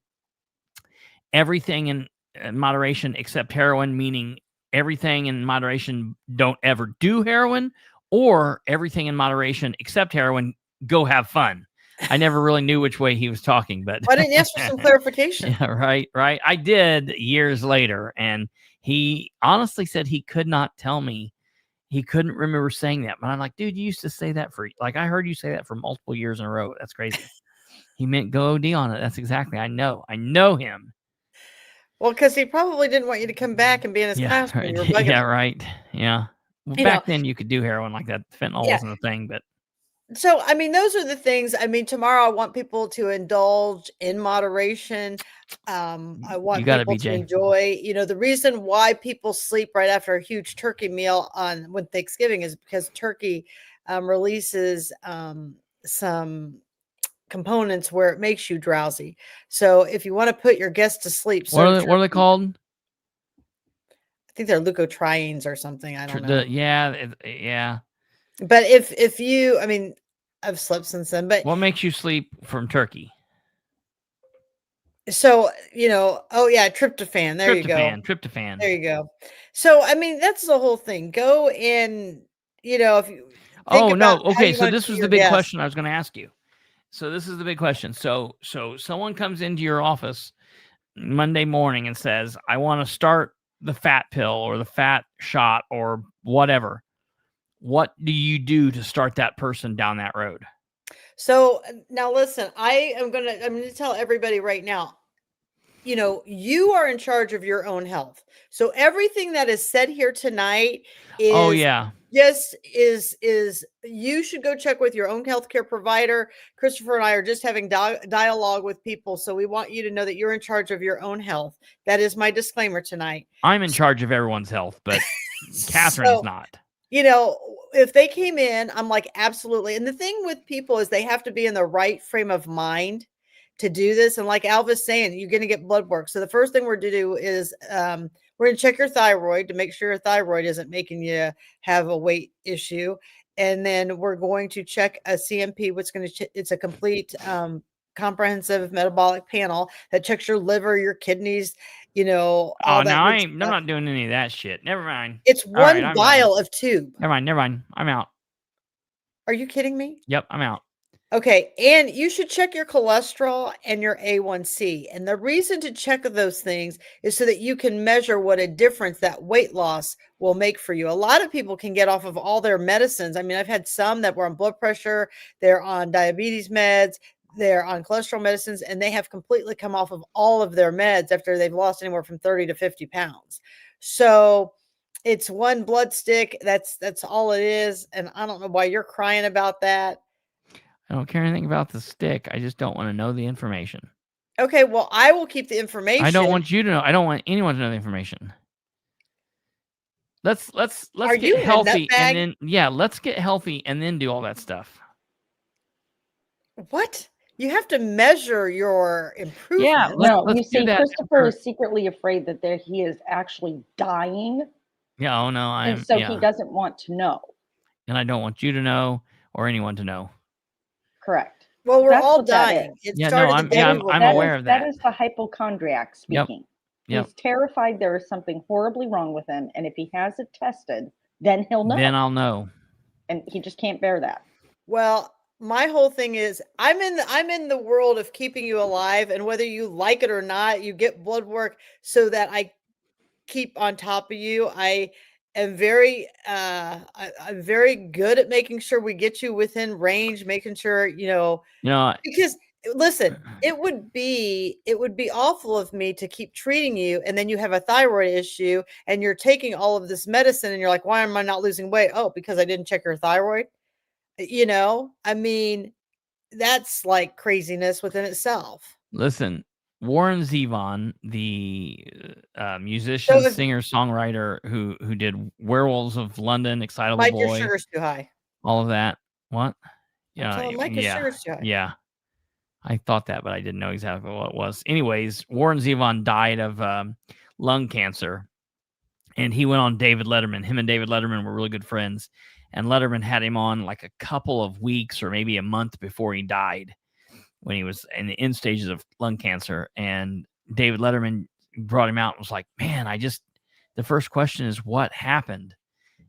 everything in moderation except heroin, meaning everything in moderation don't ever do heroin, or everything in moderation except heroin, go have fun? I never really knew which way he was talking, but why didn't you ask for some clarification? Yeah, right. I did years later, and he honestly said he could not tell me. He couldn't remember saying that, but I'm like, dude, you used to say that I heard you say that for multiple years in a row. That's crazy. He meant go OD on it. That's exactly. I know him. Well, because he probably didn't want you to come back and be in his class when Right. you were bugging Yeah, him. right. Yeah. Well, back then you could do heroin like that. Fentanyl wasn't a thing, but So, I mean, those are the things. I mean, tomorrow I want people to indulge in moderation. I want you got to people be to Jay. enjoy, the reason why people sleep right after a huge turkey meal when Thanksgiving is because turkey releases some components where it makes you drowsy. So if you want to put your guests to sleep, What are they called? I think they're leukotrienes or something. I don't know. Yeah. But if you, I mean, I've slept since then, but What makes you sleep from turkey? so, oh yeah, tryptophan. There you go. Tryptophan. There you go. So, I mean, that's the whole thing. Go in, if you think Oh about no. how Okay, you so want to this treat was your the big guests. question I was going to ask you. So this is the big question. So someone comes into your office Monday morning and says, "I want to start the fat pill or the fat shot or whatever." What do you do to start that person down that road? So now listen, I'm gonna tell everybody right now, you are in charge of your own health. So everything that is said here tonight Oh is yeah. just is you should go check with your own healthcare provider. Kristopher and I are just having dialogue with people, so we want you to know that you're in charge of your own health. That is my disclaimer tonight. I'm in charge of everyone's health, but Catherine's So, not. if they came in, I'm like, absolutely. And the thing with people is they have to be in the right frame of mind to do this. And like Alva's saying, you're going to get blood work. So the first thing we're to do is we're going to check your thyroid to make sure your thyroid isn't making you have a weight issue. And then we're going to check a CMP, it's a complete comprehensive metabolic panel that checks your liver, your kidneys, all Oh, that now good I'm stuff. not doing any of that shit. Never mind. It's All right, one I'm vial done. of tube. Never mind. I'm out. Are you kidding me? Yep, I'm out. Okay, and you should check your cholesterol and your A1C. And the reason to check those things is so that you can measure what a difference that weight loss will make for you. A lot of people can get off of all their medicines. I mean, I've had some that were on blood pressure, they're on diabetes meds, they're on cholesterol medicines, and they have completely come off of all of their meds after they've lost anywhere from 30 to 50 pounds. So it's one blood stick. That's all it is. And I don't know why you're crying about that. I don't care anything about the stick. I just don't want to know the information. Okay, well, I will keep the information. I don't want you to know. I don't want anyone to know the information. Let's get healthy and then let's get healthy and then do all that stuff. What? You have to measure your improvement. Yeah, let's you see, do that. Kristopher is secretly afraid that he is actually dying. Yeah, oh no, and so he doesn't want to know. And I don't want you to know or anyone to know. Correct. Well, we're all dying. I'm aware of that. That is the hypochondriac speaking. Yep. He's terrified there is something horribly wrong with him, and if he has it tested, then he'll know. Then I'll know. And he just can't bear that. Well, my whole thing is I'm in the world of keeping you alive, and whether you like it or not, you get blood work so that I keep on top of you. I am very I'm very good at making sure we get you within range, making sure, because listen, it would be awful of me to keep treating you and then you have a thyroid issue and you're taking all of this medicine and you're like, why am I not losing weight? Oh, because I didn't check your thyroid. I mean, that's like craziness within itself. Listen, Warren Zevon, the musician, singer, songwriter who did Werewolves of London, Excitable Mike, Boy, your sugar's too high. All of that. What? Yeah, Mike, your sugar's too high. Yeah, I thought that, but I didn't know exactly what it was. Anyways, Warren Zevon died of lung cancer, and he went on David Letterman. Him and David Letterman were really good friends, and Letterman had him on like a couple of weeks or maybe a month before he died, when he was in the end stages of lung cancer. And David Letterman brought him out and was like, man, the first question is, what happened?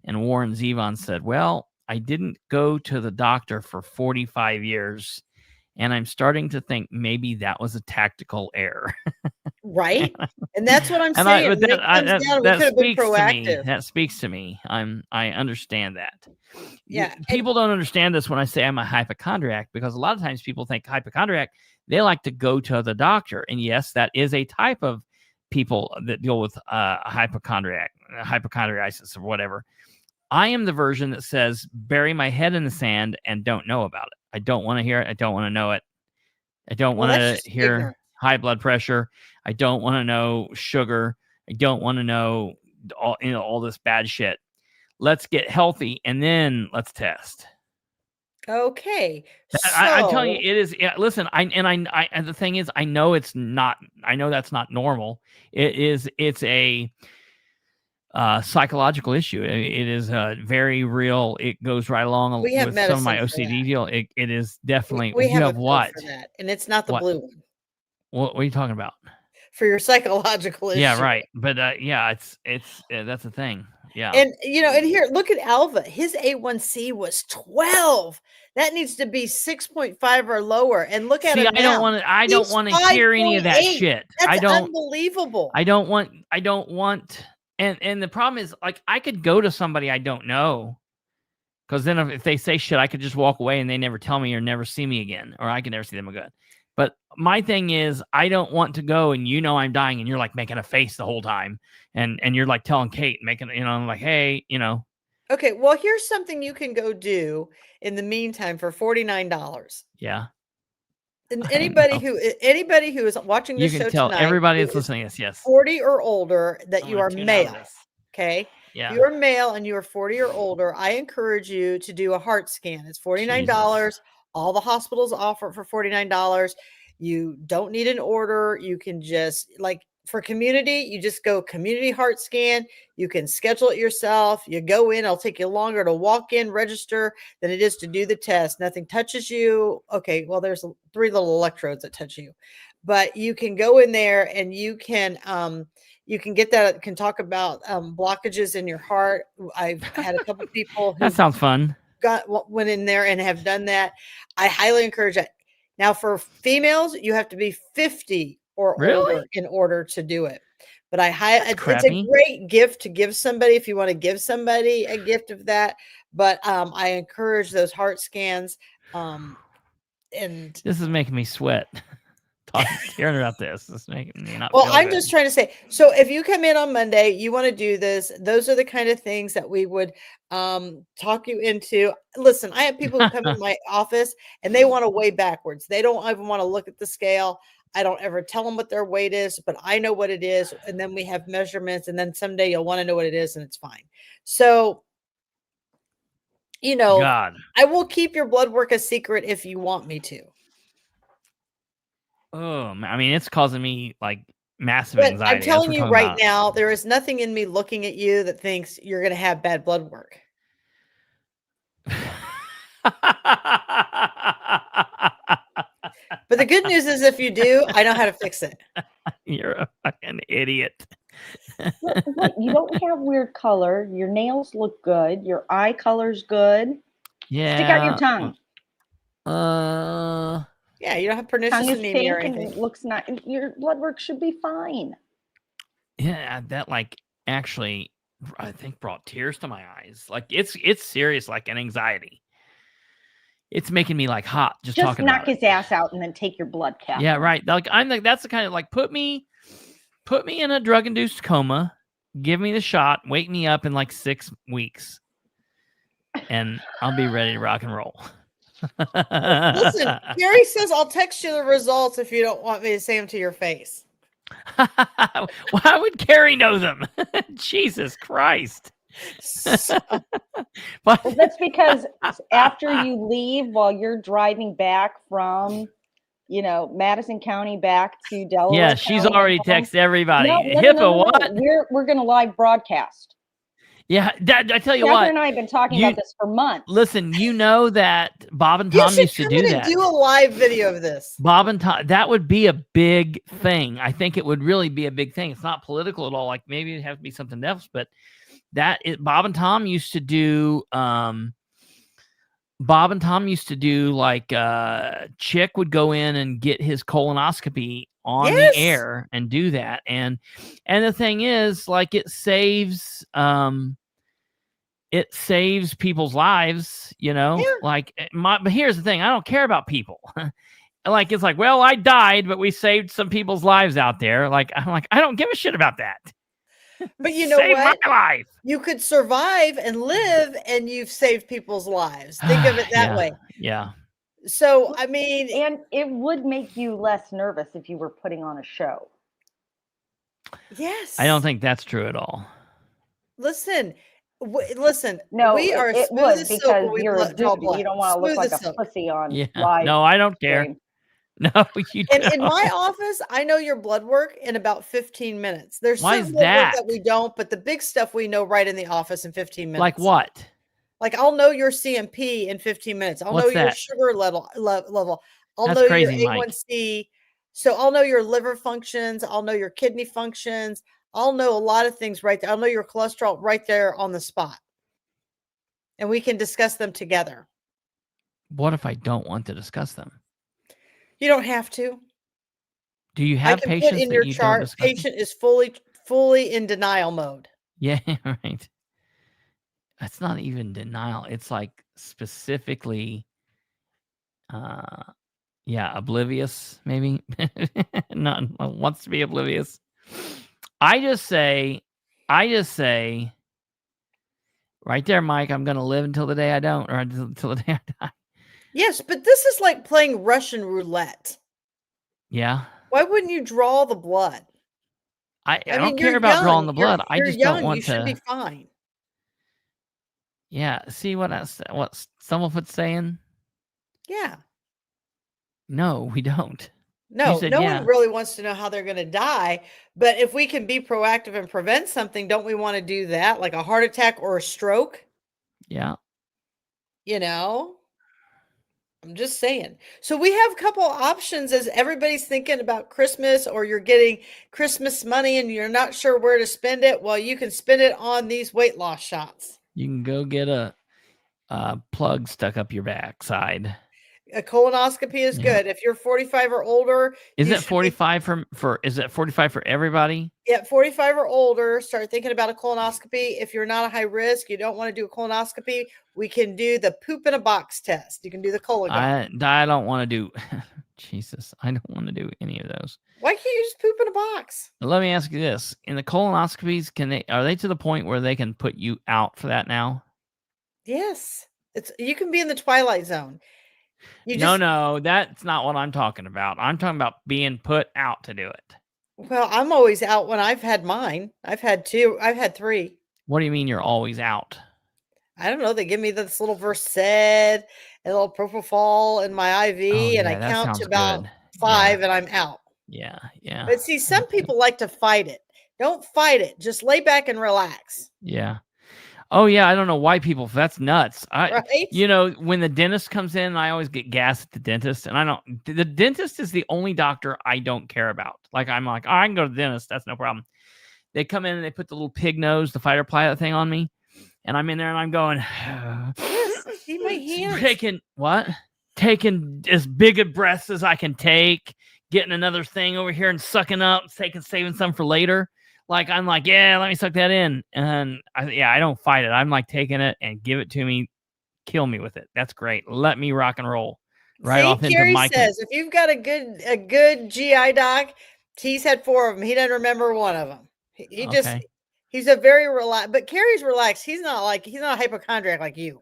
And Warren Zevon said, well, I didn't go to the doctor for 45 years. And I'm starting to think maybe that was a tactical error. Right. And that's what I'm saying. That speaks to me. I understand that. Yeah. People don't understand this when I say I'm a hypochondriac, because a lot of times people think hypochondriac, they like to go to the doctor. And yes, that is a type of people that deal with hypochondriasis or whatever. I am the version that says, bury my head in the sand and don't know about it. I don't want to hear it. I don't want to know it. I don't want to hear high blood pressure. I don't want to know sugar. I don't want to know all this bad shit. Let's get healthy and then let's test. Okay. I'm telling you, it is. Yeah, listen, and the thing is, I know it's not. I know that's not normal. It's a psychological issue. It is very real. It goes right along We have with some of my medicine for OCD that. deal. It is definitely. We You have a have pill what? for that, and it's not the What? blue one What are you talking about? for your psychological issue. Yeah, right. But yeah, it's that's the thing. Yeah. And and here, look at Alva. His A1C was 12. That needs to be 6.5 or lower. And look at See, him I don't now. want to. I don't He's want to hear any of that 5.8. shit. That's unbelievable. I don't want. And the problem is, like, I could go to somebody I don't know, because then if they say shit, I could just walk away and they never tell me or never see me again, or I can never see them again. But my thing is, I don't want to go and I'm dying and you're like making a face the whole time, and you're like telling Kate, making I'm like, hey, Okay, well, here's something you can go do in the meantime for $49. yeah. And I anybody know. who is watching You this can show tell tonight, everybody who that's is listening. Yes. 40 or older, that I'm you gonna are tune out of male. this. Okay. Yeah. If you're male and you are 40 or older, I encourage you to do a heart scan. It's $49. Jesus. All the hospitals offer it for $49. You don't need an order. You can just, like, for community, you just go community heart scan. You can schedule it yourself. You go in, it'll take you longer to walk in, register than it is to do the test. Nothing touches you. Okay, well, there's 3 little electrodes that touch you, but you can go in there and you can get that, can talk about blockages in your heart. I've had a couple people who That sounds fun. went in there and have done that. I highly encourage that. Now, for females, you have to be 50 or Really? older in order to do it. But it's a crappy. great gift to give somebody if you want to give somebody a gift of that. But I encourage those heart scans. And This is making me sweat. Hearing about this is making me not. well, feel I'm good. just trying to say, so if you come in on Monday, you want to do this, those are the kind of things that we would talk you into. Listen, I have people who come in my office and they want to weigh backwards. They don't even want to look at the scale. I don't ever tell them what their weight is, but I know what it is. And then we have measurements, and then someday you'll want to know what it is, and it's fine. So, God. I will keep your blood work a secret if you want me to. Oh, I mean, it's causing me like massive But anxiety. I'm telling you right now, there is nothing in me looking at you that thinks you're going to have bad blood work. But the good news is, if you do, I know how to fix it. You're a fucking idiot. Look, you don't have weird color. Your nails look good. Your eye color's good. Yeah. Stick out your tongue. Yeah, you don't have pernicious Tongue is anemia or pink anything. and it looks nice. Your blood work should be fine. Yeah, that like actually, I think brought tears to my eyes. Like it's serious, like an anxiety. It's making me like hot just talking knock about it. his ass out and then take your blood cap. Yeah, right. Like I'm like, that's the kind of like put me in a drug-induced coma, give me the shot, wake me up in like 6 weeks, and I'll be ready to rock and roll. Listen, Gary says I'll text you the results if you don't want me to say them to your face. Why would Carrie know them? Jesus Christ. Well, that's because after you leave, while you're driving back from, Madison County back to Delaware. Yeah, she's already texted everybody. No, HIPAA, what? We're going to live broadcast. Yeah, I tell you Catherine what. and I have been talking about this for months. Listen, you know that Bob and Tom used to do that. Do a live video of this. Bob and Tom, that would be a big thing. I think it would really be a big thing. It's not political at all. Like maybe it'd have to be something else, but Bob and Tom used to do. Bob and Tom used to do like Chick would go in and get his colonoscopy on the air and do that. And the thing is, like, it saves people's lives, like but here's the thing. I don't care about people. Like, it's like, well, I died, but we saved some people's lives out there. Like, I'm like, I don't give a shit about that. But you know what? My life. You could survive and live, and you've saved people's lives. Think of it that way. Yeah. So, I mean, and it would make you less nervous if you were putting on a show. Yes. I don't think that's true at all. Listen. No, we are it would, because you're a dude. You don't want to look like a pussy on live. No, I don't care. No, you And don't. in my office, I know your blood work in about 15 minutes. There's Why certain is blood work that that? we don't, but the big stuff we know right in the office in 15 minutes. Like what? Like I'll know your CMP in 15 minutes. I'll know What's your that? sugar level. I'll That's know your crazy, Mike. A1C. So I'll know your liver functions. I'll know your kidney functions. I'll know a lot of things right there. I'll know your cholesterol right there on the spot. And we can discuss them together. What if I don't want to discuss them? You don't have to. Do you I have can put patients in that your you don't chart, discuss them? patient is fully in denial mode. Yeah, right. That's not even denial. It's like specifically, oblivious, maybe. Not wants to be oblivious. I just say, right there, Mike, I'm going to live until the day I don't, or until the day I die. Yes, but this is like playing Russian roulette. Yeah. Why wouldn't you draw the blood? I I don't mean, care you're about young. drawing the blood. I You're just don't young. You want should be to. fine. Yeah. See what Stumblefoot's saying? Yeah. No, we don't. No, said no yeah. one really wants to know how they're going to die. But if we can be proactive and prevent something, don't we want to do that? Like a heart attack or a stroke? Yeah. You know, I'm just saying. So we have a couple options as everybody's thinking about Christmas, or you're getting Christmas money and you're not sure where to spend it. Well, you can spend it on these weight loss shots. You can go get a plug stuck up your backside. A colonoscopy is Yeah. good. If you're 45 or older, Is you it should be 45 for is it 45 for everybody? at 45 or older, start thinking about a colonoscopy. If you're not a high risk, you don't want to do a colonoscopy, we can do the poop in a box test. You can do the Cologuard. I don't want to do Jesus. I don't want to do any of those. Why can't you just poop in a box? Let me ask you this. In the colonoscopies, are they to the point where they can put you out for that now? Yes. You can be in the twilight zone. No, that's not what I'm talking about. I'm talking about being put out to do it. Well, I'm always out when I've had mine. I've had 2. I've had 3. What do you mean you're always out? I don't know. They give me this little Versed, a little propofol in my IV, and I that count sounds to about good. 5 and I'm out. Yeah. But see, some people like to fight it. Don't fight it. Just lay back and relax. Yeah. Oh yeah, I don't know why people. That's nuts. Right? When the dentist comes in, I always get gas at the dentist, and I don't. The dentist is the only doctor I don't care about. Like I'm like, I can go to the dentist. That's no problem. They come in and they put the little pig nose, the fighter pilot thing on me, and I'm in there and I'm going. See my hands. Taking as big a breaths as I can take, getting another thing over here and sucking up, saving some for later. Like, I'm like, yeah, let me suck that in. And I don't fight it. I'm like, taking it and give it to me. Kill me with it. That's great. Let me rock and roll. Right off into Carrie Mike. says, if you've got a good GI doc, he's had 4 of them. He doesn't remember one of them. He's a very relaxed, but Carrie's relaxed. He's not a hypochondriac like you.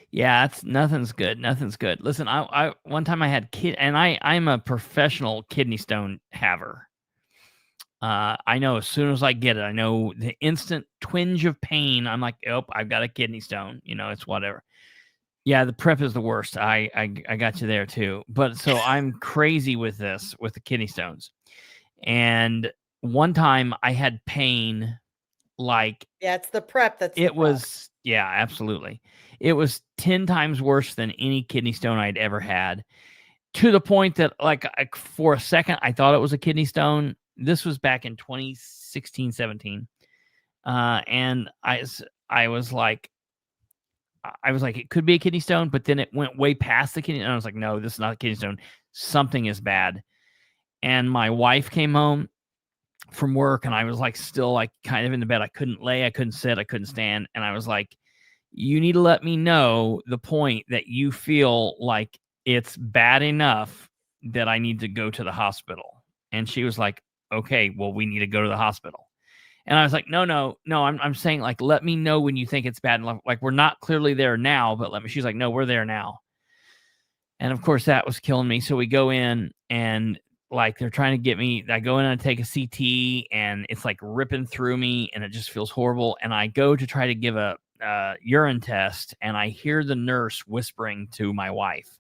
Yeah, nothing's good. Nothing's good. Listen, I one time I had I'm a professional kidney stone haver. I know as soon as I get it, I know the instant twinge of pain. I'm like, oh, I've got a kidney stone. It's whatever. Yeah, the prep is the worst. I got you there too. But so I'm crazy with the kidney stones. And one time I had pain like. Yeah, it's the prep. Yeah, absolutely. It was 10 times worse than any kidney stone I'd ever had, to the point that like for a second, I thought it was a kidney stone. This was back in 2016, 17. And I was like, it could be a kidney stone, but then it went way past the kidney. And I was like, no, this is not a kidney stone. Something is bad. And my wife came home from work and I was like, still like kind of in the bed. I couldn't lay, I couldn't sit, I couldn't stand. And I was like, you need to let me know the point that you feel like it's bad enough that I need to go to the hospital. And she was like, okay, well, we need to go to the hospital. And I was like, no, I'm saying like, let me know when you think it's bad. Like, we're not clearly there now, but she's like, no, we're there now. And of course that was killing me. So we go in and like, they're trying to get me, I go in and I take a CT and it's like ripping through me and it just feels horrible. And I go to try to give a urine test and I hear the nurse whispering to my wife.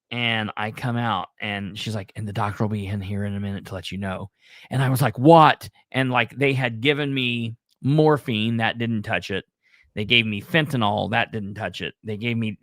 And I come out and she's like, and the doctor will be in here in a minute to let you know. And I was like, what? And like they had given me morphine, that didn't touch it. They gave me fentanyl, that didn't touch it. They gave me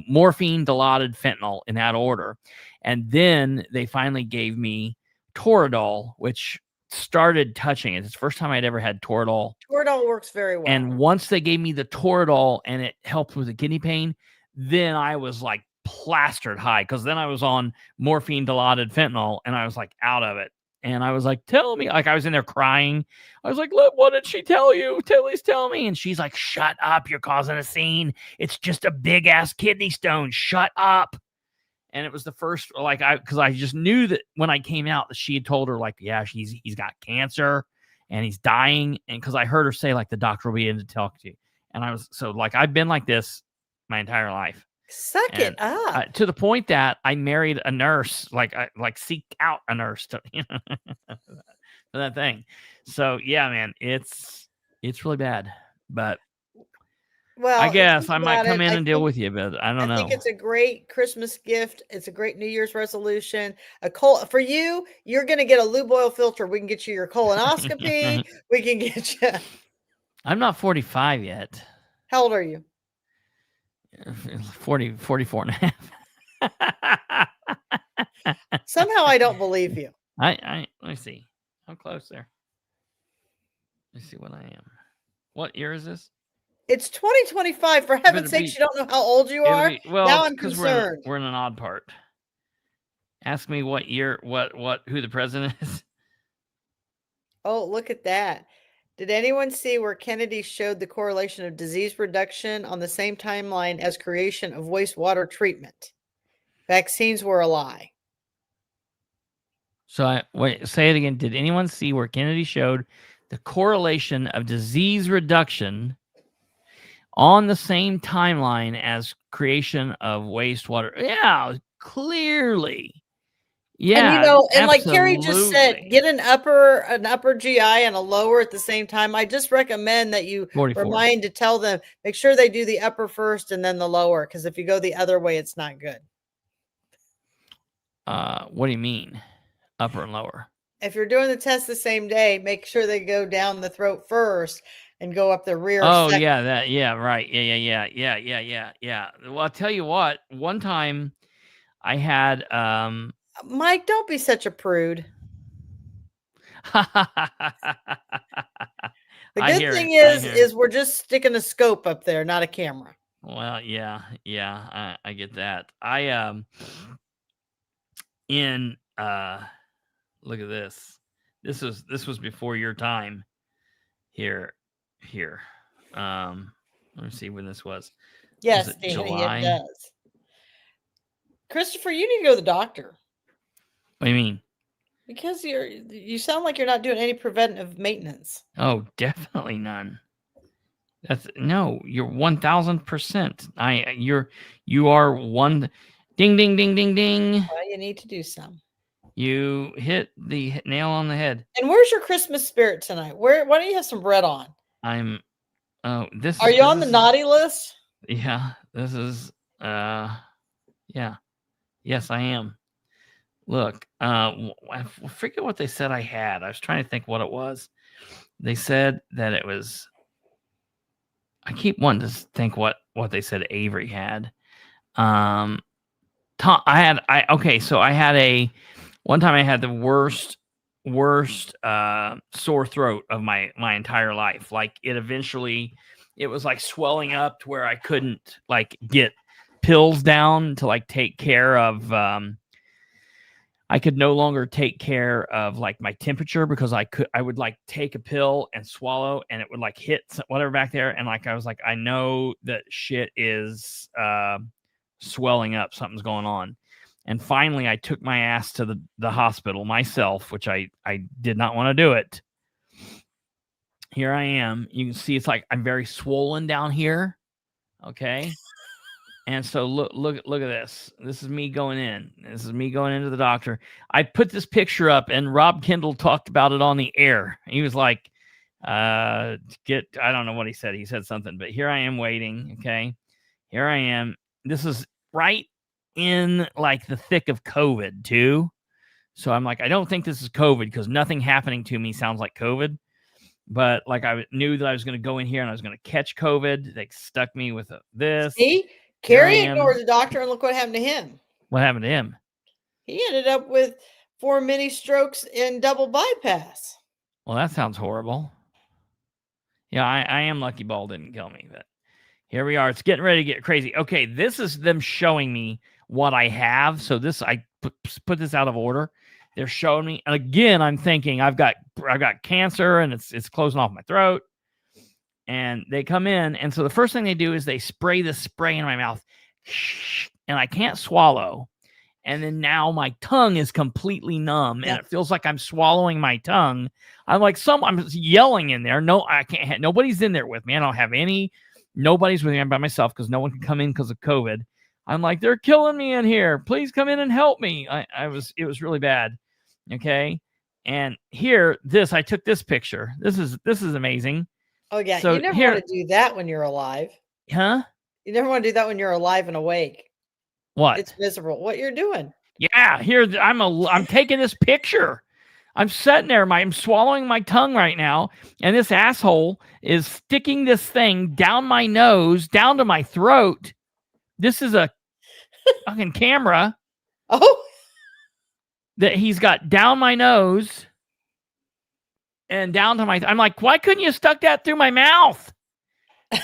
morphine, Dilaudid, fentanyl in that order. And then they finally gave me Toradol, which started touching it. It's the first time I'd ever had Toradol. Toradol works very well. And once they gave me the Toradol and it helped with the kidney pain, then I was like plastered high, because then I was on morphine, Dilaudid, fentanyl, and I was like out of it. And I was like, tell me, like I was in there crying. I was like, look, what did she tell you? Please tell me. And she's like, shut up. You're causing a scene. It's just a big ass kidney stone. Shut up. And it was the first, like, because I just knew that when I came out that she had told her, like, yeah, he's got cancer and he's dying. And because I heard her say, like, the doctor will be in to talk to you. And I was, so like, I've been like this my entire life. Suck it up. To the point that I married a nurse, like I seeked out a nurse to, for that thing. So yeah, man, it's really bad. But well, I guess I might come in and deal with you, but I don't know. I think it's a great Christmas gift. It's a great New Year's resolution. For you, you're going to get a lube oil filter. We can get you your colonoscopy. We can get you. I'm not 45 yet. How old are you? 44 and a half. Somehow I don't believe you. Let me see. I'm close there. Let's see what I am. What year is this? It's 2025. For heaven's sakes, you don't know how old you are? Well, now I'm concerned. We're in an odd part. Ask me what year, who the president is. Oh, look at that. Did anyone see where Kennedy showed the correlation of disease reduction on the same timeline as creation of wastewater treatment? Vaccines were a lie. So say it again. Did anyone see where Kennedy showed the correlation of disease reduction on the same timeline as creation of wastewater? Yeah, clearly. Yeah, and like Carrie just said, get an upper GI and a lower at the same time. I just recommend that you 44. Remind to tell them, make sure they do the upper first and then the lower, because if you go the other way, it's not good. What do you mean, upper and lower? If you're doing the test the same day, make sure they go down the throat first and go up the rear. Oh, second. Right. Yeah. Well, I'll tell you what, one time I had, Mike, don't be such a prude. The good thing is we're just sticking a scope up there, not a camera. Well, yeah, I get that. Look at this. This was before your time. Here. Let me see when this was. Yes, was Danny, July? it does. Kristopher, you need to go to the doctor. What do you mean? Because you sound like you're not doing any preventive maintenance. Oh, definitely none. You're 1000%. You are one. Ding, ding, ding, ding, ding. Well, you need to do some. You hit the nail on the head. And where's your Christmas spirit tonight? Why don't you have some bread on? Are you on the naughty list? Yeah, this is. Yeah. Yes, I am. Look, I forget what they said I had. I was trying to think what it was. They said that it was. I keep wanting to think what they said Avery had. So I had one time I had the worst sore throat of my entire life. Like it was like swelling up to where I couldn't like get pills down to like take care of. I could no longer take care of like my temperature because I would like take a pill and swallow and it would like hit whatever back there. And like, I was like, I know that shit is swelling up. Something's going on. And finally I took my ass to the hospital myself, which I did not want to do it. Here I am. You can see it's like, I'm very swollen down here. Okay. And so look at this. This is me going in. This is me going into the doctor. I put this picture up and Rob Kendall talked about it on the air. He was like, I don't know what he said. He said something, but here I am waiting. Okay. Here I am. This is right in like the thick of COVID too. So I'm like, I don't think this is COVID because nothing happening to me sounds like COVID. But like I knew that I was going to go in here and I was going to catch COVID. They stuck me with this. See, Here I Carrie am. ignored the doctor, and look what happened to him. What happened to him? He ended up with 4 mini strokes and double bypass. Well, that sounds horrible. Yeah, I am lucky ball didn't kill me, but here we are. It's getting ready to get crazy. Okay, this is them showing me what I have. So this, I put this out of order. They're showing me, and again, I'm thinking I've got cancer, and it's closing off my throat. And they come in, and so the first thing they do is they spray this spray in my mouth, and I can't swallow. And then now my tongue is completely numb, and it feels like I'm swallowing my tongue. I'm like, I'm yelling in there. No, I can't. Nobody's in there with me. I don't have any. Nobody's with me. I'm by myself because no one can come in because of COVID. I'm like, they're killing me in here. Please come in and help me. It was really bad. Okay. And here, I took this picture. This is amazing. Oh yeah. So you never want to do that when you're alive. Huh? You never want to do that when you're alive and awake. What? It's miserable. What you're doing. Yeah. Here, I'm taking this picture. I'm sitting there. I'm swallowing my tongue right now. And this asshole is sticking this thing down my nose, down to my throat. This is a fucking camera. Oh. That he's got down my nose and down to my. I'm like, why couldn't you stuck that through my mouth?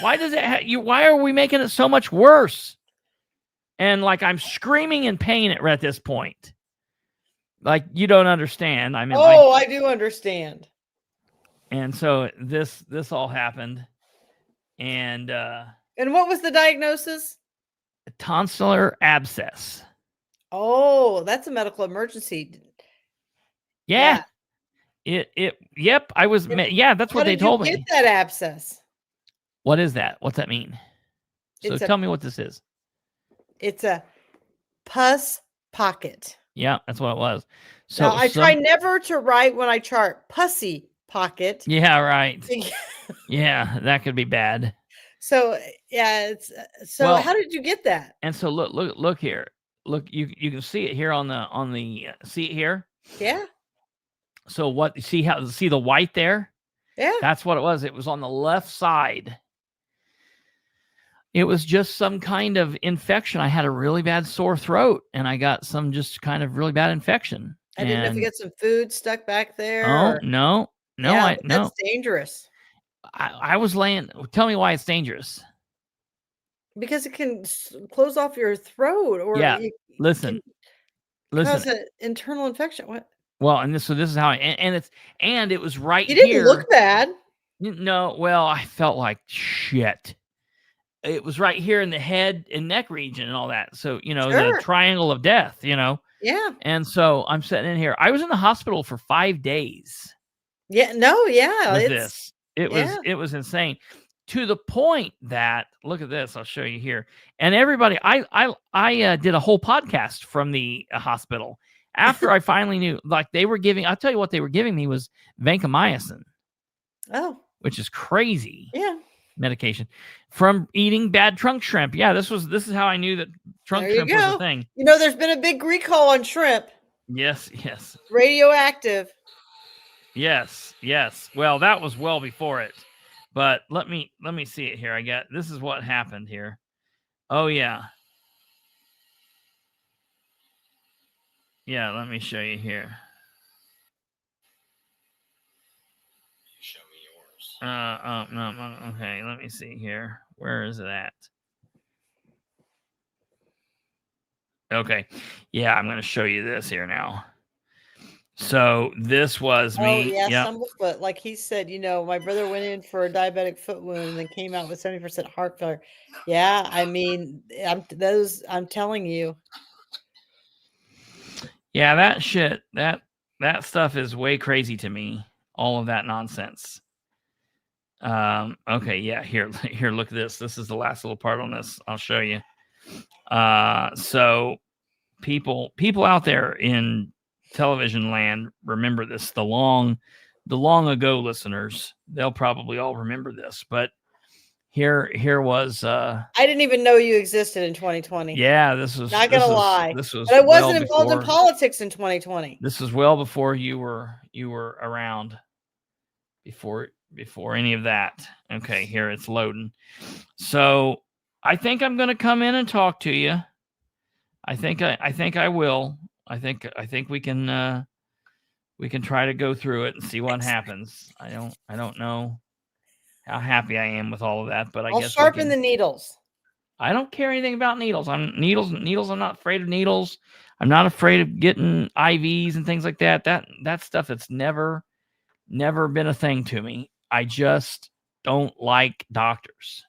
Why does it? Why are we making it so much worse? And like, I'm screaming in pain at this point. Like, you don't understand. I mean, I do understand. And so this all happened, and what was the diagnosis? Tonsillar abscess. Oh, that's a medical emergency. Yeah. Yep. I was, that's what they told me. Get that abscess. What is that? What's that mean? So tell me what this is. It's a pus pocket. Yeah, that's what it was. So now, I try never to write when I chart pussy pocket. Yeah, right. Yeah, that could be bad. So yeah, how did you get that? And so look here. Look, you can see it here on the see it here. Yeah. So see the white there? Yeah. That's what it was. It was on the left side. It was just some kind of infection. I had a really bad sore throat, and I got some just kind of really bad infection. I didn't know if you get some food stuck back there. Oh, no. No, that's dangerous. I was laying. Tell me why it's dangerous. Because it can close off your throat, or listen. Cause an internal infection. What? Well, this is how it was right here. You didn't look bad. No, well, I felt like shit. It was right here in the head and neck region and all that. So, the triangle of death, Yeah. And so I'm sitting in here. I was in the hospital for 5 days. Yeah. No. Yeah. It was insane, to the point that, look at this. I'll show you here. And everybody, I did a whole podcast from the hospital after I finally knew, like I'll tell you what they were giving me was vancomycin. Oh, which is crazy. Yeah. Medication from eating bad trunk shrimp. Yeah, this is how I knew that trunk shrimp was a thing. There's been a big recall on shrimp. Yes. Radioactive. Yes. Well, that was well before it. But let me see it here. This is what happened here. Oh yeah. Yeah, let me show you here. No, okay, let me see here. Where is it at? Okay. Yeah, I'm going to show you this here now. So this was me. Oh, yeah, but like he said, my brother went in for a diabetic foot wound and then came out with 70% heart failure. Yeah, I mean, I'm telling you. Yeah, that shit, that stuff is way crazy to me. All of that nonsense. Okay, yeah, here, look at this. This is the last little part on this. I'll show you. So people out there in television land remember this. The long ago listeners, they'll probably all remember this. But here was I didn't even know you existed in 2020. yeah, this was Not gonna lie. This was But I wasn't well involved in before, politics in 2020. this was well before you were around, before any of that. Okay, here it's loading. So I think I'm gonna come in and talk to you. I think I will. I think we can try to go through it and see what happens. I don't know how happy I am with all of that, but I I'll guess sharpen the needles. I don't care anything about needles. Needles. I'm not afraid of needles. I'm not afraid of getting IVs and things like that. That stuff that's never been a thing to me. I just don't like doctors.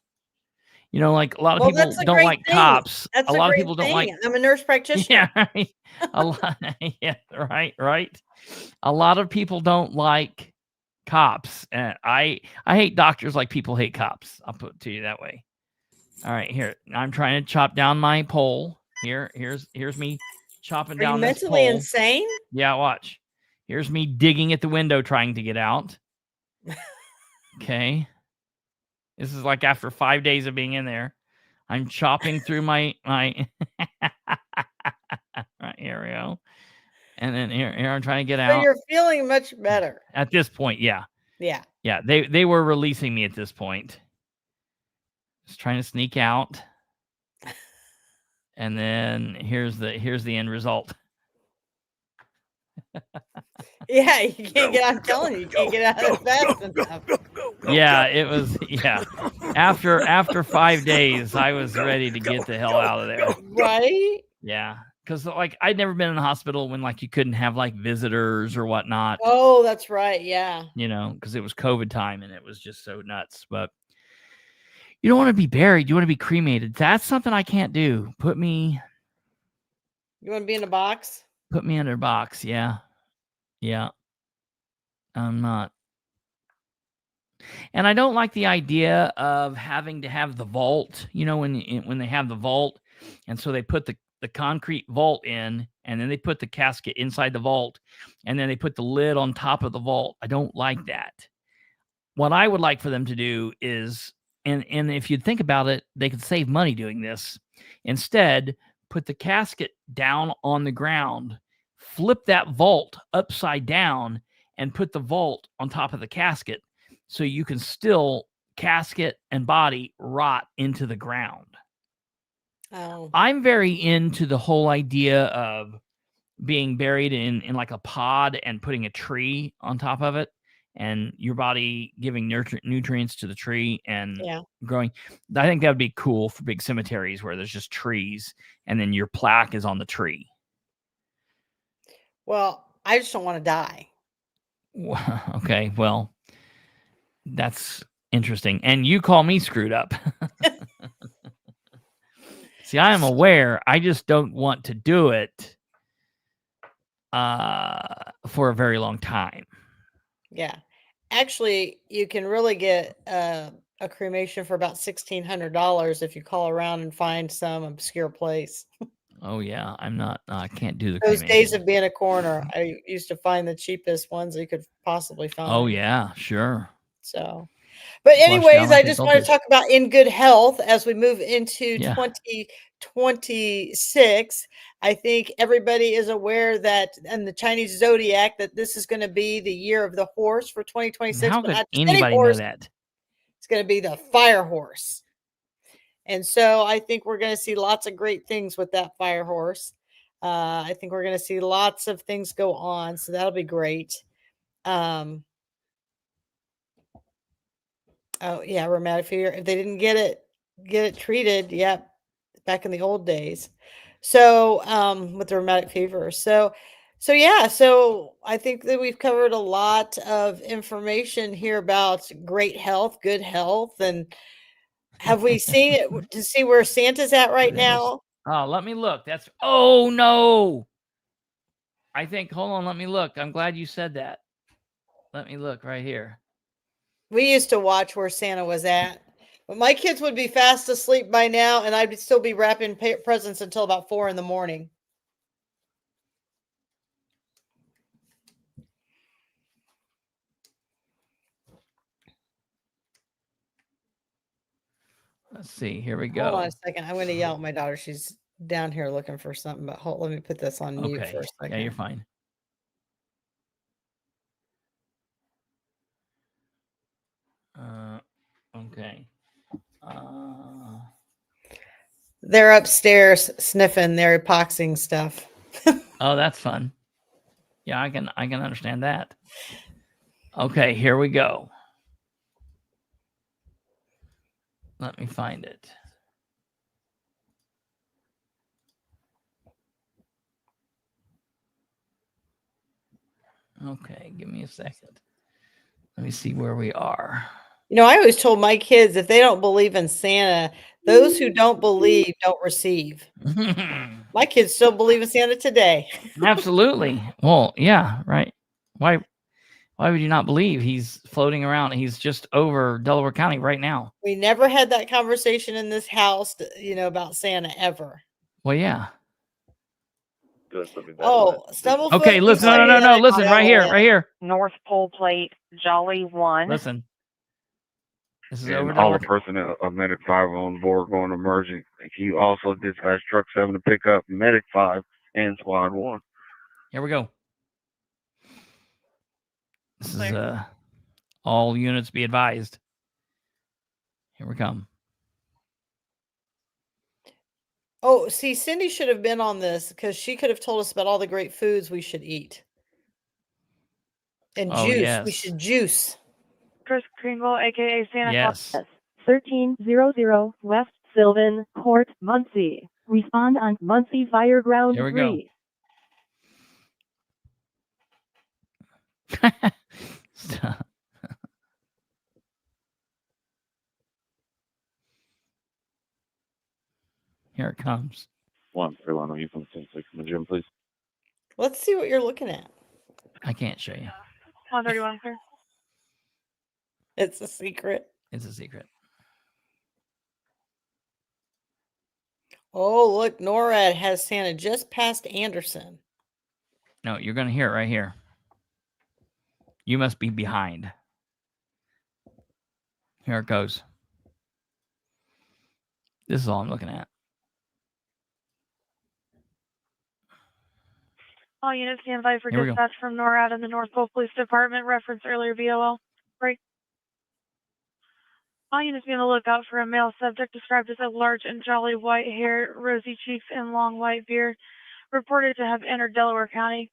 Like a lot of Well, people that's a don't great like thing. cops. That's A a lot of great people don't like. thing. I'm a nurse practitioner. Yeah, right. A lot. Yeah, right. A lot of people don't like cops, and I hate doctors like people hate cops. I'll put it to you that way. All right, here I'm trying to chop down my pole. Here's me chopping Are you down this mentally pole. insane? Yeah, watch. Here's me digging at the window trying to get out. Okay, this is like after 5 days of being in there. I'm chopping through my right, here we go. And then here I'm trying to get So out. you're feeling much better. At this point, yeah. Yeah. Yeah, they were releasing me at this point. Just trying to sneak out. And then here's the end result. Yeah, you can't get out. I'm telling you, you can't get out of fast enough. Yeah, it was. Yeah, after 5 days, I was ready to get the hell out of there. Right? Yeah, because like I'd never been in a hospital when like you couldn't have like visitors or whatnot. Oh, that's right. Yeah. Because it was COVID time and it was just so nuts. But you don't want to be buried. You want to be cremated. That's something I can't do. You want to be in a box? Put me under a box. Yeah. I'm not. And I don't like the idea of having to have the vault, when they have the vault. And so they put the concrete vault in, and then they put the casket inside the vault, and then they put the lid on top of the vault. I don't like that. What I would like for them to do is, and if you think about it, they could save money doing this. Instead, put the casket down on the ground, flip that vault upside down, and put the vault on top of the casket, so you can still casket and body rot into the ground. Oh. I'm very into the whole idea of being buried in like a pod and putting a tree on top of it, and your body giving nutrients to the tree and growing. I think that would be cool for big cemeteries where there's just trees and then your plaque is on the tree. Well, I just don't want to die. Okay, well, that's interesting. And you call me screwed up. See, I am aware. I just don't want to do it for a very long time. Yeah. Actually, you can really get a cremation for about $1,600 if you call around and find some obscure place. Oh yeah, I can't do the Those cremation. days of being a coroner, I used to find the cheapest ones you could possibly find. Oh yeah, sure. So, but Flush down anyways, like I the just want to filters. talk about in good health as we move into Yeah. 2026. I think everybody is aware that in the Chinese zodiac that this is going to be the year of the horse for 2026. How But could not just any anybody know horse, that? it's going to be the fire horse. And so I think we're going to see lots of great things with that fire horse. I think we're going to see lots of things go on. So that'll be great. Oh yeah, rheumatic fever. If they didn't get it treated, yep, back in the old days. So with the rheumatic fever. So yeah, so I think that we've covered a lot of information here about great health, good health, and have we seen it to see where Santa's at right now? Oh, let me look. Oh no. I think, hold on, let me look. I'm glad you said that. Let me look right here. We used to watch where Santa was at. But my kids would be fast asleep by now, and I'd still be wrapping presents until about 4 a.m. Let's see. Here we Hold on go. a second. I'm going to yell at my daughter. She's down here looking for something, but let me put this on mute Okay. for a second. Yeah, you're fine. Okay. They're upstairs sniffing their epoxying stuff. Oh, that's fun. Yeah, I can understand that. Okay, here we go. Let me find it. Okay, give me a second. Let me see where we are. You know, I always told my kids if they don't believe in Santa, those who don't believe don't receive. My kids still believe in Santa today. Absolutely. Well, yeah, right. Why would you not believe he's floating around? He's just over Delaware County right now. We never had that conversation in this house, you know, about Santa ever. Well, yeah. Oh, Stumblefoot. Okay, you listen. say No. that Listen, right here, government. right here. North Pole Plate, Jolly 1. Listen. This is And over all Delaware. the personnel of Medic 5 on board going to emerging. You also dispatch Truck 7 to pick up Medic 5 and Squad 1. Here we go. This is all units be advised. Here we come. Oh, see, Cindy should have been on this because she could have told us about all the great foods we should eat. And Oh, juice. yes. We should juice. Chris Kringle, a.k.a. Santa Yes. Claus. 1300 West Sylvan Court, Muncie. Respond on Muncie Fire Ground Here we 3. go. Here it comes. 131, you from 6 from the gym, please. Let's see what you're looking at. I can't show you. 131, sir. It's a secret. It's a secret. Oh, look, NORAD has Santa just past Anderson. No, you're going to hear it right here. You must be behind. Here it goes. This is all I'm looking at. All units stand by for Here we go. dispatch from NORAD and the North Pole Police Department. Reference earlier VOL. Break. All units be on the lookout for a male subject described as a large and jolly white hair, rosy cheeks, and long white beard, reported to have entered Delaware County.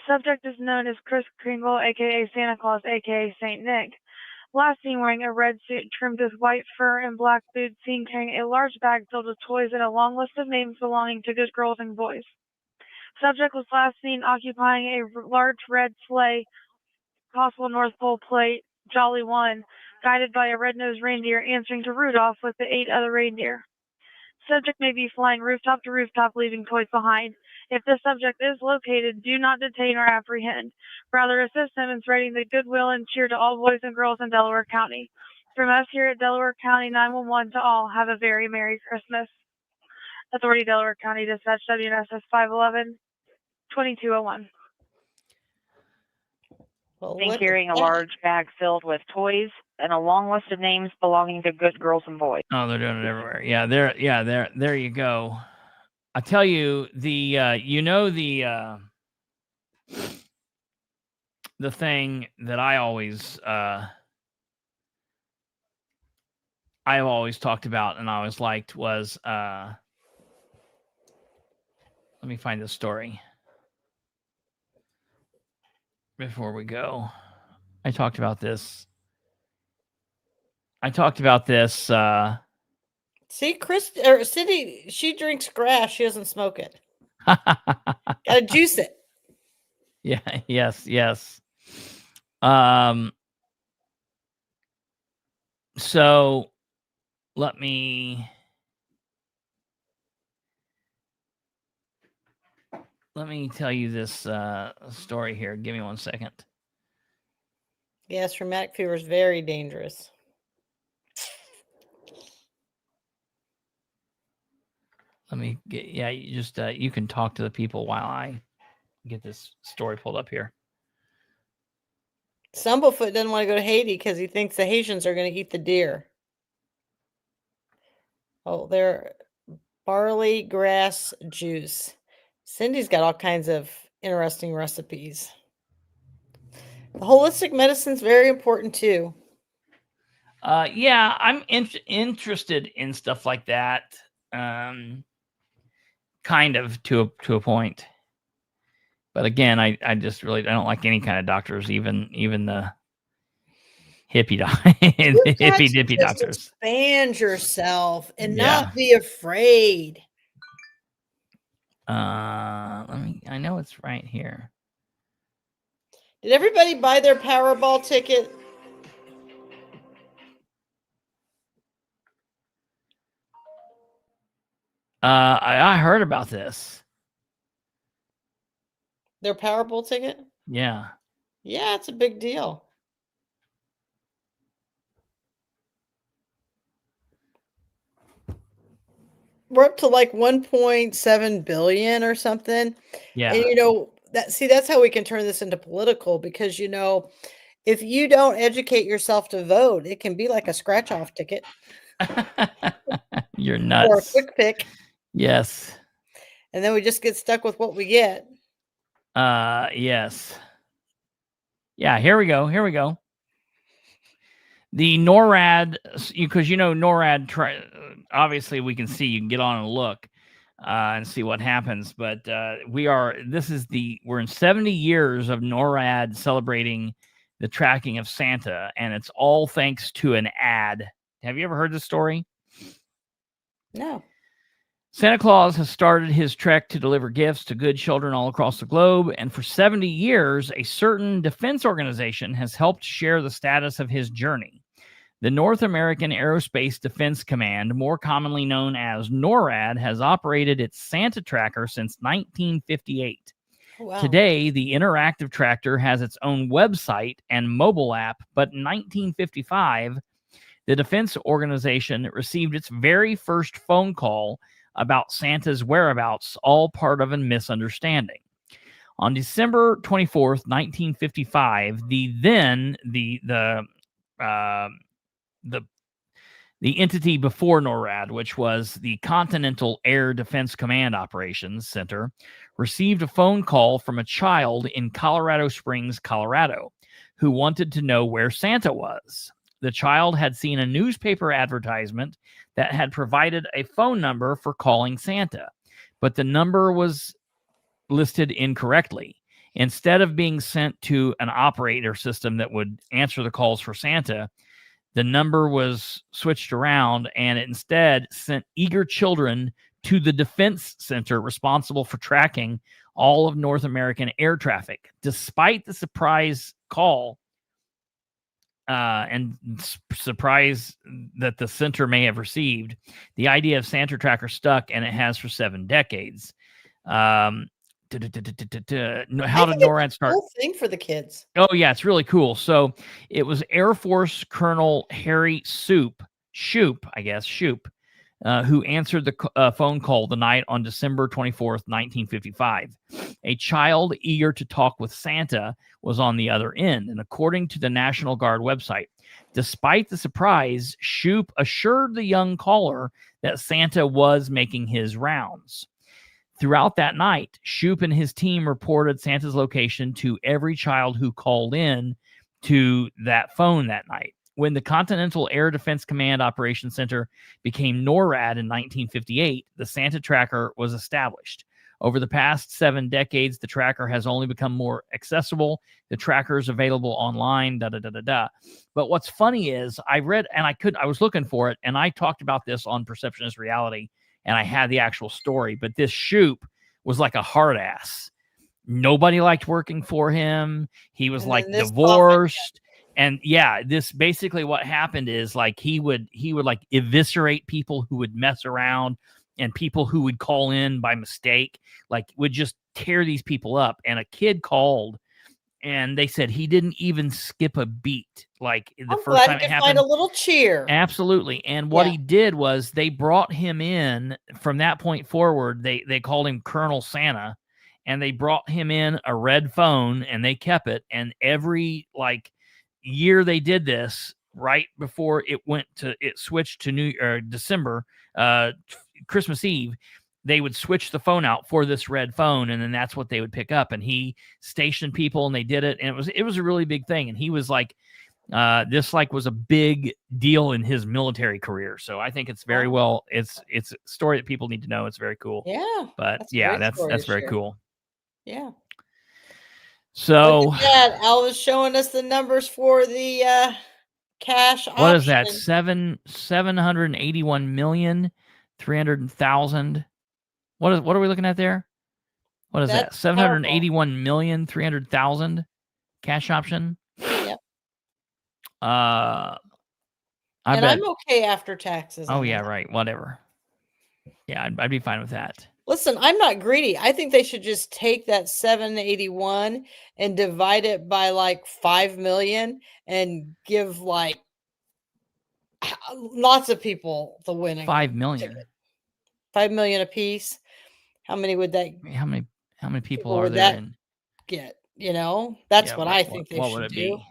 Subject is known as Chris Kringle, a.k.a. Santa Claus, a.k.a. Saint Nick. Last seen wearing a red suit trimmed with white fur and black boots, seen carrying a large bag filled with toys and a long list of names belonging to good girls and boys. Subject was last seen occupying a large red sleigh, possible North Pole Plate, Jolly 1, guided by a red-nosed reindeer answering to Rudolph with the 8 other reindeer. Subject may be flying rooftop to rooftop, leaving toys behind. If the subject is located, do not detain or apprehend. Rather, assist him in spreading the goodwill and cheer to all boys and girls in Delaware County. From us here at Delaware County 911 to all, have a very Merry Christmas. Authority Delaware County Dispatch WNSS 511 2201. Well, Seen look carrying at a that. large bag filled with toys and a long list of names belonging to good girls and boys. Oh, they're doing it everywhere. Yeah, there you go. I tell you, the the thing that I always talked about and I always liked was let me find the story before we go. I talked about this. See, Cindy, she drinks grass. She doesn't smoke it. Gotta juice it. Yeah, yes. So let me tell you this story here. Give me 1 second. Yes, rheumatic fever is very dangerous. Let me get, you just, you can talk to the people while I get this story pulled up here. Stumblefoot doesn't want to go to Haiti because he thinks the Haitians are going to eat the deer. Oh, they're barley grass juice. Cindy's got all kinds of interesting recipes. The holistic medicine's very important too. Yeah, I'm interested in stuff like that. Kind of to a point. But again, I just really I don't like any kind of doctors, even the hippie You've got hippie to dippy just doctors. expand yourself and Yeah. not be afraid. I know it's right here. Did everybody buy their Powerball ticket? I heard about this. Their Powerball ticket? Yeah. Yeah, it's a big deal. We're up to like 1.7 billion or something. Yeah. And that's how we can turn this into political, because if you don't educate yourself to vote, it can be like a scratch off ticket You're or a nuts. quick pick, Yes. and then we just get stuck with what we get. Yes. Yeah, here we go. The NORAD, because NORAD, obviously we can see, you can get on and look and see what happens. But we're in 70 years of NORAD celebrating the tracking of Santa, and it's all thanks to an ad. Have you ever heard this story? No. Santa Claus has started his trek to deliver gifts to good children all across the globe, and for 70 years, a certain defense organization has helped share the status of his journey. The North American Aerospace Defense Command, more commonly known as NORAD, has operated its Santa tracker since 1958. Oh, wow. Today, the interactive tractor has its own website and mobile app, but in 1955, the defense organization received its very first phone call about Santa's whereabouts, all part of a misunderstanding. On December 24th, 1955, the entity before NORAD, which was the Continental Air Defense Command Operations Center, received a phone call from a child in Colorado Springs, Colorado, who wanted to know where Santa was. The child had seen a newspaper advertisement that had provided a phone number for calling Santa, but the number was listed incorrectly. Instead of being sent to an operator system that would answer the calls for Santa, the number was switched around, and it instead sent eager children to the defense center responsible for tracking all of North American air traffic. Despite the surprise call and surprise that the center may have received, the idea of Santa Tracker stuck, and it has for 7 decades. How did NORAD start? Whole thing for the kids. Oh, yeah, it's really cool. So it was Air Force Colonel Harry Shoup, who answered the phone call the night on December 24th, 1955. A child eager to talk with Santa was on the other end, and according to the National Guard website, despite the surprise, Shoup assured the young caller that Santa was making his rounds. Throughout that night, Shoup and his team reported Santa's location to every child who called in to that phone that night. When the Continental Air Defense Command Operations Center became NORAD in 1958, the Santa tracker was established. Over the past 7 decades, the tracker has only become more accessible. The tracker is available online, But what's funny is I was looking for it, and I talked about this on Perceptionist Reality, and I had the actual story, but this Shoup was like a hard ass. Nobody liked working for him. He was like divorced. And yeah, this basically what happened is like he would like eviscerate people who would mess around, and people who would call in by mistake, like would just tear these people up. And a kid called, and they said he didn't even skip a beat. Like the first time it happened, find a little cheer. Absolutely. And what he did was they brought him in from that point forward. They called him Colonel Santa, and they brought him in a red phone, and they kept it. And every year they did this, right before it switched to December, Christmas Eve, they would switch the phone out for this red phone, and then that's what they would pick up. And he stationed people, and they did it, and it was a really big thing. And he was like, this was a big deal in his military career. So I think it's very it's a story that people need to know. It's very cool. Yeah. But that's very cool. Yeah. So look at that. Al was showing us the numbers for the cash option. What is that? 781,300,000. What are we looking at there? What is that? 781,300,000 cash option. Yep. I'm okay after taxes. Oh yeah, right. Whatever. Yeah, I'd be fine with that. Listen, I'm not greedy. I think they should just take that 781 and divide it by like 5 million and give like lots of people the winning. 5 million. Ticket. 5 million a piece. How many would that? How many people are there in? Get, that's what I think they should would it do. Be?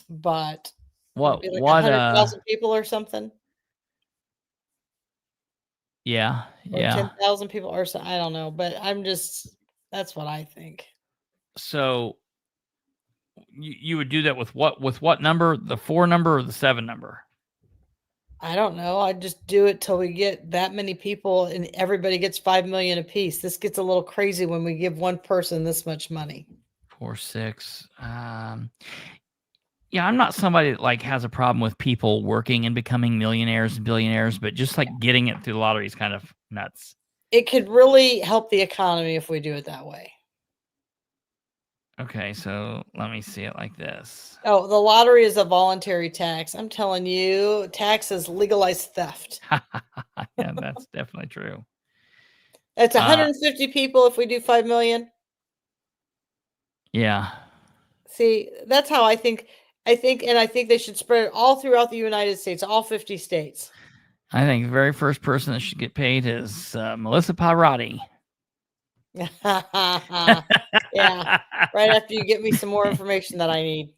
But what? 100,000 people or something. Yeah. Or 10,000 people or so. I don't know, but that's what I think. So you would do that with what? With what number? The 4 number or the 7 number? I don't know. I'd just do it till we get that many people and everybody gets 5 million a piece. This gets a little crazy when we give one person this much money. 4, 6. Yeah, I'm not somebody that has a problem with people working and becoming millionaires and billionaires, but just getting it through the lottery is kind of nuts. It could really help the economy if we do it that way. Okay, so let me see it like this. Oh, the lottery is a voluntary tax. I'm telling you, taxes legalize theft. Yeah, that's definitely true. It's 150 people if we do 5 million. Yeah. See, that's how I think they should spread it all throughout the United States, all 50 states. I think the very first person that should get paid is Melissa Pavarotti. Yeah, right after you get me some more information that I need.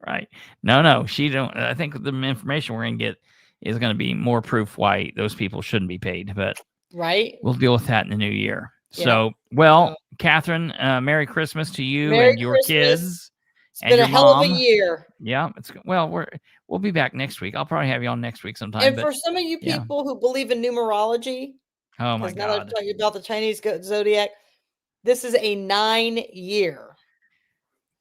Right. No, she don't. I think the information we're going to get is going to be more proof why those people shouldn't be paid, but right. We'll deal with that in the new year. Yeah. So, Catherine, Merry Christmas to you and your kids. It's been a hell of a year. Yeah, we'll be back next week. I'll probably have you on next week sometime. And for some of you people who believe in numerology, oh my God, now that I'm talking about the Chinese zodiac, this is a 9-year.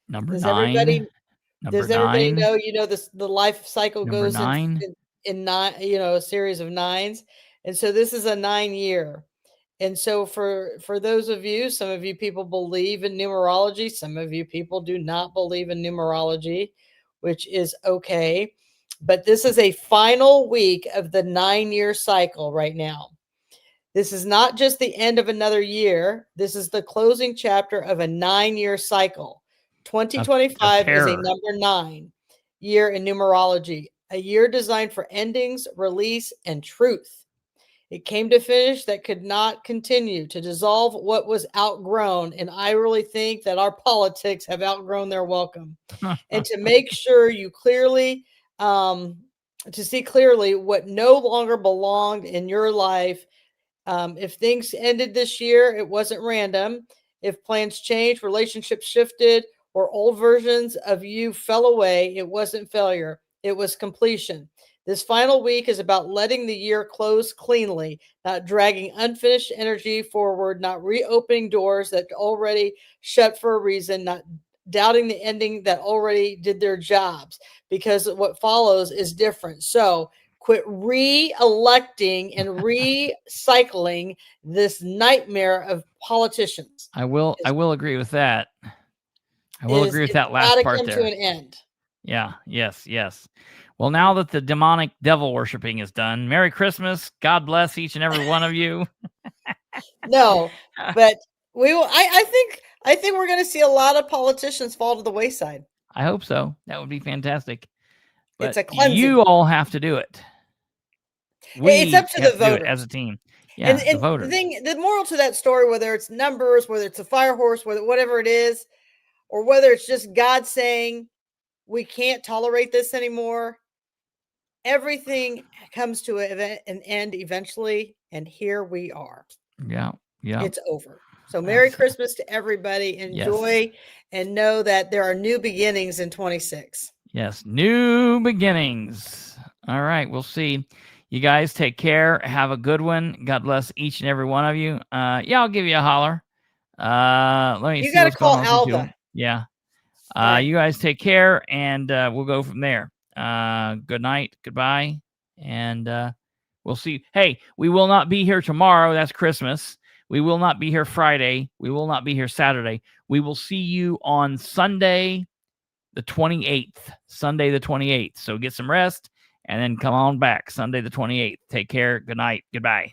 Number does 9. Everybody know? The life cycle Number goes 9. in 9. A series of 9s, and so this is a 9-year. And so for those of you, some of you people believe in numerology. Some of you people do not believe in numerology, which is okay. But this is a final week of the 9-year cycle right now. This is not just the end of another year. This is the closing chapter of a 9-year cycle. 2025 is a number 9 year in numerology, a year designed for endings, release, and truth. It came to finish that could not continue, to dissolve what was outgrown. And I really think that our politics have outgrown their welcome. And to make sure you clearly, to see clearly what no longer belonged in your life. If things ended this year, it wasn't random. If plans changed, relationships shifted, or old versions of you fell away, it wasn't failure. It was completion. This final week is about letting the year close cleanly, not dragging unfinished energy forward, not reopening doors that already shut for a reason, not doubting the ending that already did their jobs, because what follows is different. So quit re-electing and recycling this nightmare of politicians. I will agree with that. I will agree with that last part there. To an end. Yeah. Yes. Well, now that the demonic devil worshiping is done, Merry Christmas. God bless each and every one of you. No, but we will. I think we're going to see a lot of politicians fall to the wayside. I hope so. That would be fantastic. But it's a cleansing. You all have to do it. It's up to the voters as a team. Yeah, and the voters. The moral to that story, whether it's numbers, whether it's a fire horse, whatever it is, or whether it's just God saying, We can't tolerate this anymore. Everything comes to an end eventually, and here we are. Yeah. Yeah. It's over. So Merry That's- Christmas to everybody. Enjoy and know that there are new beginnings in 26. Yes. New beginnings. All right. We'll see. You guys take care. Have a good one. God bless each and every one of you. Yeah, I'll give you a holler. Let me You see got to what's going call on with Alva. you. Yeah. All right. You guys take care, and we'll go from there. Good night. Goodbye. And we'll see. Hey, we will not be here tomorrow. That's Christmas. We will not be here Friday. We will not be here Saturday. We will see you on Sunday, the 28th. Sunday, the 28th. So get some rest and then come on back Sunday, the 28th. Take care. Good night. Goodbye.